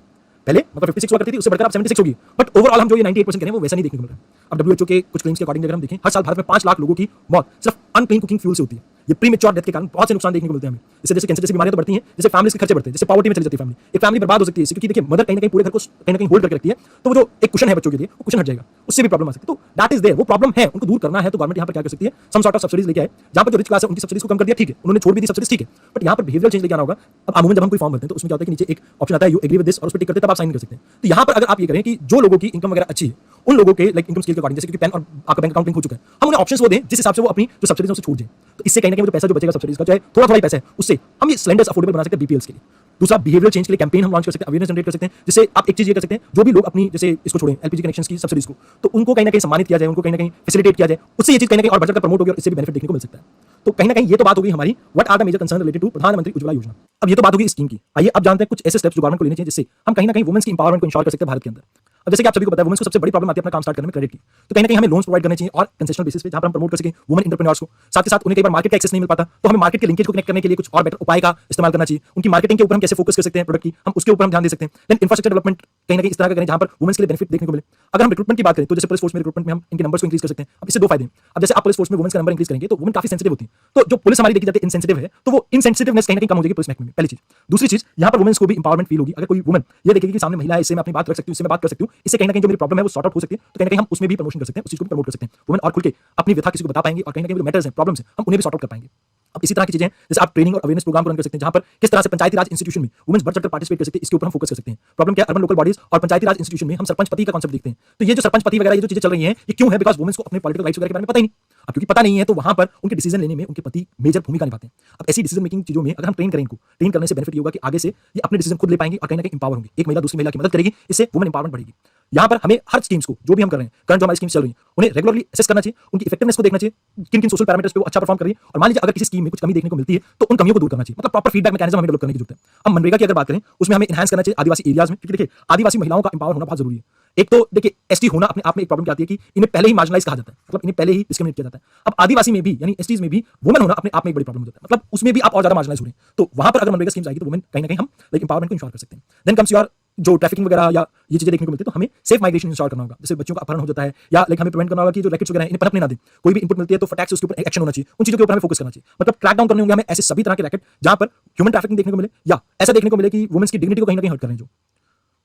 पहले मतलब 56 हुआ करती थी, उससे बढ़कर अब 76 होगी, बट ओवरऑल हम जो ये 98% कह रहे हैं वो वैसा नहीं देखने को मिल रहा है। अब डब्ल्यूएचओ के कुछ क्लेम्स के अकॉर्डिंग अगर हम देखें हर साल भारत में 5 लाख लोगों की मौत सिर्फ अनक्लीन कुकिंग फ्यूल से होती है। ये प्रीमेच्योर डेथ के कारण बहुत से नुकसान देखने को मिलते हैं हमें। इससे जैसे कैंसर जैसी बीमारियां तो बढ़ती हैं, जैसे फैमिलीज के खर्चे बढ़ते हैं, जैसे पॉवर्टी में चली जाती है फैमिली, एक फैमिली बर्बाद हो सकती है इससे, क्योंकि देखिए मदर कहीं ना कहीं पूरे घर को कहीं ना कहीं होल्ड करके रखती है, तो वो जो एक कुशन है बच्चों के लिए वो कुशन हट जाएगा, उससे भी प्रॉब्लम आ सकती है। तो दैट इज देयर, वो प्रॉब्लम है, उनको दूर करना है तो गवर्नमेंट यहाँ पर क्या कर सकती है, सम सॉर्ट ऑफ सब्सिडीज लेके आए। जहाँ पर जो रिच क्लास है उनकी सब्सिडीज को कम कर दिया, ठीक है, उन्होंने छोड़ भी दी सब्सिडीज, ठीक है, बट यहाँ पर बिहेवियर चेंज लेके आना होगा। अब अमूमन जब हम कोई फॉर्म भरते हैं तो उसमें क्या होता है कि नीचे एक ऑप्शन आता है यू एग्री विद दिस और उस पर टिक करते हैं तब आप साइन कर सकते हैं। तो यहाँ पर अगर आप ये करें कि जो लोगों की इनकम वगैरह अच्छी है उन लोगों के लाइक इनकम स्केल के अकॉर्डिंग, जैसे कि पैन और आपका बैंक अकाउंट लिंक हो चुका है, हम उन्हें ऑप्शंस वो दें जिस हिसाब से वो अपनी जो सब्सिडीज से छूट दें। तो इससे कहीं ना कहीं जो पैसा जो बचेगा सब्सिडीज का, चाहे थोड़ा थोड़ा ही पैसा है, उससे हम ये सिलेंडर्स अफोर्डेबल बना सकते हैं बीपीएल्स के लिए। दूसरा बिहेवियर चेंज के लिए कैंपेन हम लॉन्च कर सकते हैं, अवेयरनेस जनरेट कर सकते हैं, जिससे आप एक चीज ये कर सकते हैं जो भी लोग अपनी जैसे इसको छोड़ें एलपीजी कनेक्शंस की सब्सिडीज को, तो उनको कहीं ना कहीं सम्मानित किया जाए, उनको कहीं ना कहीं फैसिलिटेट किया जाए, उससे ये चीज कहीं ना कहीं और बढ़कर प्रमोट होगी और इससे भी बेनिफिट देखने को मिल सकता है। तो कहीं ना कहीं ये तो बात होगी हमारी what are the major concern related to Pradhan Mantri Ujjwala योजना। अब ये तो बात होगी स्कीम की। आइए अब जानते हैं कुछ ऐसे स्टेप्स जो गवर्नमेंट को लेने चाहिए जिससे हम कहीं ना कहीं वुमेन्स की इंपावरमेंट को इंश्योर कर सकते हैं भारत के अंदर। अब जैसे कि आप सभी को पता है वुमेन्स को सबसे बड़ी प्रॉब्लम आती है अपना काम स्टार्ट करने में क्रेडिट की। तो कहीं ना कहीं हमें लोन्स प्रोवाइड करने चाहिए और कंसेशनल बेसिस पे जहां पर हम प्रमोट कर सकें वुमेन एंटरप्रेन्योर्स को। साथ ही साथ उन्हें कई बार मार्केट का एक्सेस नहीं मिल पाता, तो हमें मार्केट के लिंकेज को कनेक्ट करने के लिए कुछ और बेटर उपाय का इस्तेमाल करना चाहिए। उनकी मार्केटिंग के ऊपर हम कैसे फोकस कर सकते हैं प्रोडक्ट की, हम उसके ऊपर हम ध्यान दे सकते हैं। देन इंफ्रास्ट्रक्चर डेवलपमेंट कहीं ना कहीं इस तरह का करें जहां पर वुमेन्स के लिए बेनिफिट देखने को मिले। अगर हम रिक्रूटमेंट की बात करें तो जैसे पुलिस फोर्स में रिक्रूटमेंट में हम इनके नंबर्स को इंक्रीज कर सकते हैं। अब इससे दो फायदे हैं। अब जैसे आप पुलिस फोर्स में वुमेन्स का नंबर इंक्रीज करेंगे तो वुमेन काफी सेंसिटिव होती है, तो जो पुलिस हमारी देखी जाती है इनसेंसिटिव है, तो वो इनसेंसिटिवनेस कहीं ना कहीं कम हो जाएगी पुलिस महकमे में, पहली चीज। दूसरी चीज, यहाँ पर वुमेन्स को भी इंपावरमेंट फील होगी। अगर कोई वुमेन ये देखेगी कि सामने महिला है, इससे मैं अपनी बात रख सकती हूँ, इससे मैं बात कर सकती हूँ, इससे कहीं ना कहीं जो मेरी प्रॉब्लम है वो सॉर्ट आउट हो सकती है, तो कहीं ना कहीं हम उसमें भी प्रमोशन कर सकते हैं, उस चीज को भी प्रमोट कर सकते हैं। वुमेन और खुल के अपनी व्यथा किसी को बता पाएंगे और कहीं ना कहीं जो मैटर्स हैं, प्रॉब्लम्स हैं, हम उन्हें भी सॉर्ट आउट कर पाएंगे। अब इसी तरह की चीजें जैसे आप ट्रेनिंग और अवेयरनेस प्रोग्राम को रन कर सकते हैं, जहां पर किस तरह से पंचायती राज इंस्टीट्यूशन में वुमेन्स बढ़ चढ़कर पार्टिसिपेट कर सकते हैं, इसके ऊपर हम फोकस कर सकते हैं। प्रॉब्लम क्या है, अर्बन लोकल बॉडीज और पंचायती राज इंस्टीट्यूशन में हम सरपंच पति का कांसेप्ट देखते हैं। तो ये जो सरपंच पति वगैरह ये जो चीजें चल रही हैं, ये क्यों है? बिकॉज वुमेन्स को अपने पॉलिटिकल राइट्स वगैरह के बारे में पता ही नहीं। अब क्योंकि पता नहीं है तो वहां पर उनके डिसीजन लेने में उनके पति मेजर भूमिका निभाते हैं। अब ऐसी डिसीजन मेकिंग चीजों में अगर हम ट्रेन करें, इनको ट्रेन करने से बेनिफिट ये होगा कि आगे से ये अपने डिसीजन खुद ले पाएंगे और कहीं ना कहीं इंपावर होंगे। एक महिला दूसरी महिला की मदद करेगी, इससे वुमेन इंपावरमेंट बढ़ेगी। यहाँ पर हमें हर स्कीम्स को जो भी हम कर रहे हैं, करंट जो हमारी स्कीम्स चल रही हैं, उन्हें रेगुलरली असेस करना चाहिए, उनकी इफेक्टिवनेस को देखना चाहिए, किन किन सोशल पैरामीटर्स पे वो अच्छा परफॉर्म कर रही है, और मान लीजिए अगर किसी स्कीम में कुछ कमी देखने को मिलती है तो उन कमियों को दूर करना चाहिए। मतलब प्रॉपर फीडबैक मैकेनिज्म हमें डेवलप करने की जरूरत है। अब मनरेगा की अगर बात करें उसमें हमें एनहांस करना चाहिए आदिवासी एरियाज में, क्योंकि देखिए आदिवासी महिलाओं का इंपावर होना बहुत जरूरी है। एक तो देखिए एसटी होना अपने आप में एक प्रॉब्लम क्या आती है कि इन्हें पहले ही मार्जिनलाइज कहा जाता है, मतलब इन्हें पहले ही डिस्क्रिमिनेट किया जाता है। अब आदिवासी में भी यानी एसटीज में भी वुमेन होना अपने आप में एक बड़ी प्रॉब्लम हो जाता है, मतलब उसमें भी आप और ज्यादा मार्जिनलाइज हो रहे हैं। तो वहां पर अगर मनरेगा स्कीम्स आएगी तो वुमेन कहीं ना कहीं हम लाइक इंपावरमेंट को इंश्योर कर सकते हैं। देन कम्स योर जो ट्रैफिकिंग वगैरह या ये चीजें देखने को मिलती है, तो हमें सेफ माइग्रेशन इंश्योर करना होगा। जैसे बच्चों का अपहरण हो जाता है या लाइक हमें प्रिवेंट करना होगा कि जो रैकेट्स वगैरह इन्हें पनपने ना दें। कोई भी इनपुट मिलती है तो फटाक से उसके ऊपर एक्शन होना चाहिए, उन चीजों के ऊपर हमें फोकस करना चाहिए। मतलब क्रैक डाउन करने होंगे हमें ऐसे सभी तरह के रैकेट जहां पर ह्यूमन ट्रैफिकिंग देखने को मिले या ऐसा देखने को मिले कि वुमेन्स की डिग्निटी को कहीं ना कहीं हर्ट कर रहे हैं। जो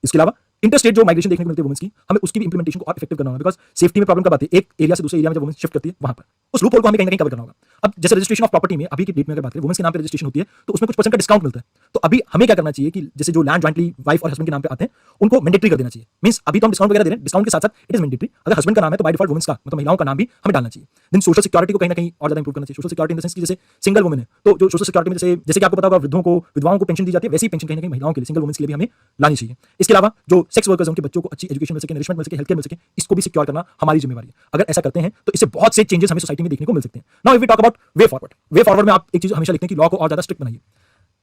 इसके अलावा इंटरस्टेट जो माइग्रेशन देखने को मिलती है वुमेन्स की, हमें उसकी भी इंप्लीमेंटेशन को और इफेक्टिव करना होगा। बिकॉज सेफ्टी में प्रॉब्लम कब आती है, एक एरिया से दूसरे एरिया में जब वुमेन शिफ्ट करती है वहां पर उस लूप होल को हमें कहीं ना कहीं कवर करना होगा। अब जैसे रजिस्ट्रेशन ऑफ प्रॉपर्टी में अभी की डेट में अगर बात करें वुमेन्स के नाम पे रजिस्ट्रेशन होती है तो उसमें कुछ परसेंट का डिस्काउंट मिलता है। तो अभी हमें क्या करना चाहिए कि जैसे जो लैंड जॉइंटली वाइफ और हस्बैंड के नाम पे आते हैं उनको मैंडेटरी कर देना चाहिए। मींस अभी तो हम डिस्काउंट वगैरह दे रहे हैं, डिस्काउंट के साथ साथ इट इज मैंडेटरी। अगर हस्बैंड का नाम है तो बाय डिफॉल्ट वुमेन्स का मतलब महिलाओं का नाम भी हमें डालना चाहिए। देन सोशल सिक्योरिटी को कहीं ना कहीं और ज्यादा इंप्रूव करना चाहिए। Social security in the sense कि जैसे सिंगल वुमेन है तो जो सोशल सिक्योरिटी में जैसे कि आपको पता होगा वृद्धों को विधवाओं को पेंशन दी जाती है, वैसी पेंशन कहीं ना कहीं महिलाओं के लिए सिंगल वुमेन्स के लिए भी हमें लानी चाहिए। इसके अलावा जो सेक्स वर्कर्स उनके बच्चों को अच्छी एजुकेशन मिल सके, नरिशमेंट मिल सके, हेल्थ केयर मिल सके, इसको भी सिक्योर करना हमारी जिम्मेवारी है। अगर ऐसा करते हैं तो इससे बहुत से चेंजेस हमें सोसाइटी में देखने को मिल सकते हैं। Now if we talk about way forward, way forward में आप एक चीज हमेशा लिखते हैं कि लॉ को और ज्यादा स्ट्रिक्ट बनाइए।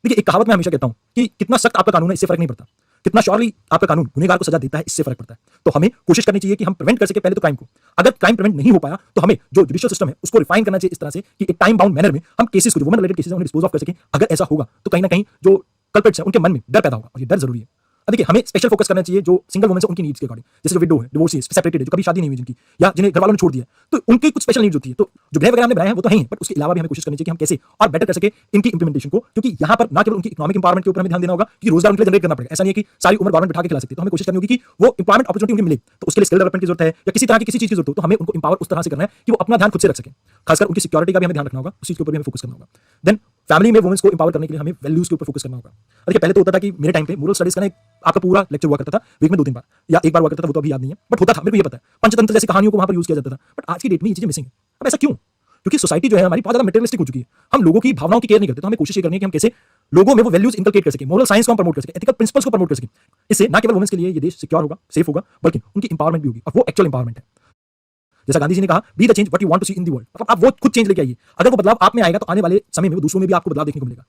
देखिए एक कहावत मैं हमेशा कहता हूं कि कितना सख्त आपका कानून है इससे फर्क नहीं पड़ता, कितना श्योरली आपका कानून गुनहगार को सजा देता है इससे फर्क पड़ता है। तो हमें कोशिश करनी चाहिए कि हम प्रिवेंट कर सके पहले तो क्राइम को। अगर क्राइम प्रिवेंट नहीं हो पाया तो हमें जो जुडिशियल सिस्टम है उसको रिफाइन करना चाहिए इस तरह से कि एक टाइम बाउंड मैनर में हम केसेस को, जो वुमेन रिलेटेड केसेस हैं, उन्हें डिस्पोज ऑफ कर सकें। अगर ऐसा होगा तो कहीं ना कहीं जो कल्प्रिट्स हैं उनके मन में डर पैदा होगा और ये डर जरूरी है। अब देखिए हमें स्पेशल फोकस करना चाहिए जो सिंगल वुमेन है उनकी नीड्स के अकॉर्डिंग। जैसे जो विडो है, डिवोर्सी है, सेपरेटेड है, जो कभी शादी नहीं हुई जिनकी, या जिन्हें घर वालों ने छोड़ दिया, तो उनकी कुछ स्पेशल नीड्स होती है। तो जो ग्रह वगैरह हमने बनाए हैं वो तो है ही, बट उसके अलावा भी हमें कोशिश करनी चाहिए कि हम कैसे और बेटर कर सके इनकी इंप्लीमेंटेशन को, क्योंकि यहाँ पर ना केवल उनकी इकोनॉमिक इंपावरमेंट के ऊपर हमें ध्यान देना होगा कि रोजगार उनके लिए जनरेट करना पड़ेगा। ऐसा नहीं है कि सारी उम्र गवर्नमेंट बिठा के खिला सकती है। तो हमें कोशिश करनी होगी कि वो इंप्लॉयमेंट अपॉर्चुनिटी उन्हें मिले। तो उसके लिए स्किल डेवलपमेंट की जरूरत है या किसी तरह की किसी चीज की जरूरत हो तो हमें उनको इंपावर उस तरह से करना है कि वो अपना ध्यान खुद से रख सकें। खासकर उनकी सिक्योरिटी का भी हमें ध्यान रखना होगा, उस चीज के ऊपर भी हमें फोकस करना होगा। देन फैमिली में वुमेन्स को इंपावर करने के लिए हमें वैल्यूज के ऊपर फोकस करना होगा। देखिए पहले तो होता था कि मेरे टाइम पे मोरल स्टडीज का एक आपका पूरा लेक्चर हुआ करता था, वीक में 2-3 बार या एक बार हुआ करता था, वो तो अभी याद नहीं है, बट होता था, मेरे को ये पता है। पंचतंत्र जैसी कहानियों को वहां पर यूज किया जाता था, बट आज की डेट में ये चीजें मिसिंग है। अब ऐसा क्यों? क्योंकि सोसाइटी जो है हमारी बहुत ज्यादा मटेरियलिस्टिक हो चुकी है, हम लोगों की भावनाओं की केयर नहीं करते। तो हमें कोशिश ये करनी है कि हम कैसे लोगों में वो वैल्यूज इनकलकेट कर सके, मोरल साइंस को हम प्रमोट कर सके, एथिकल प्रिंसिपल्स को प्रमोट कर सके। इससे ना केवल वुमेन्स के लिए ये देश सिक्योर होगा, सेफ होगा, बल्कि उनकी इंपावरमेंट भी होगी और वो एक्चुअल इंपावरमेंट है। जैसा गांधी जी ने कहा, be the change what you want to see in the world. मतलब आप वो खुद चेंज लेके आइए। अगर वो बदलाव आप में आएगा तो आने वाले समय में दूसरों में भी आपको बदलाव देखने को मिलेगा।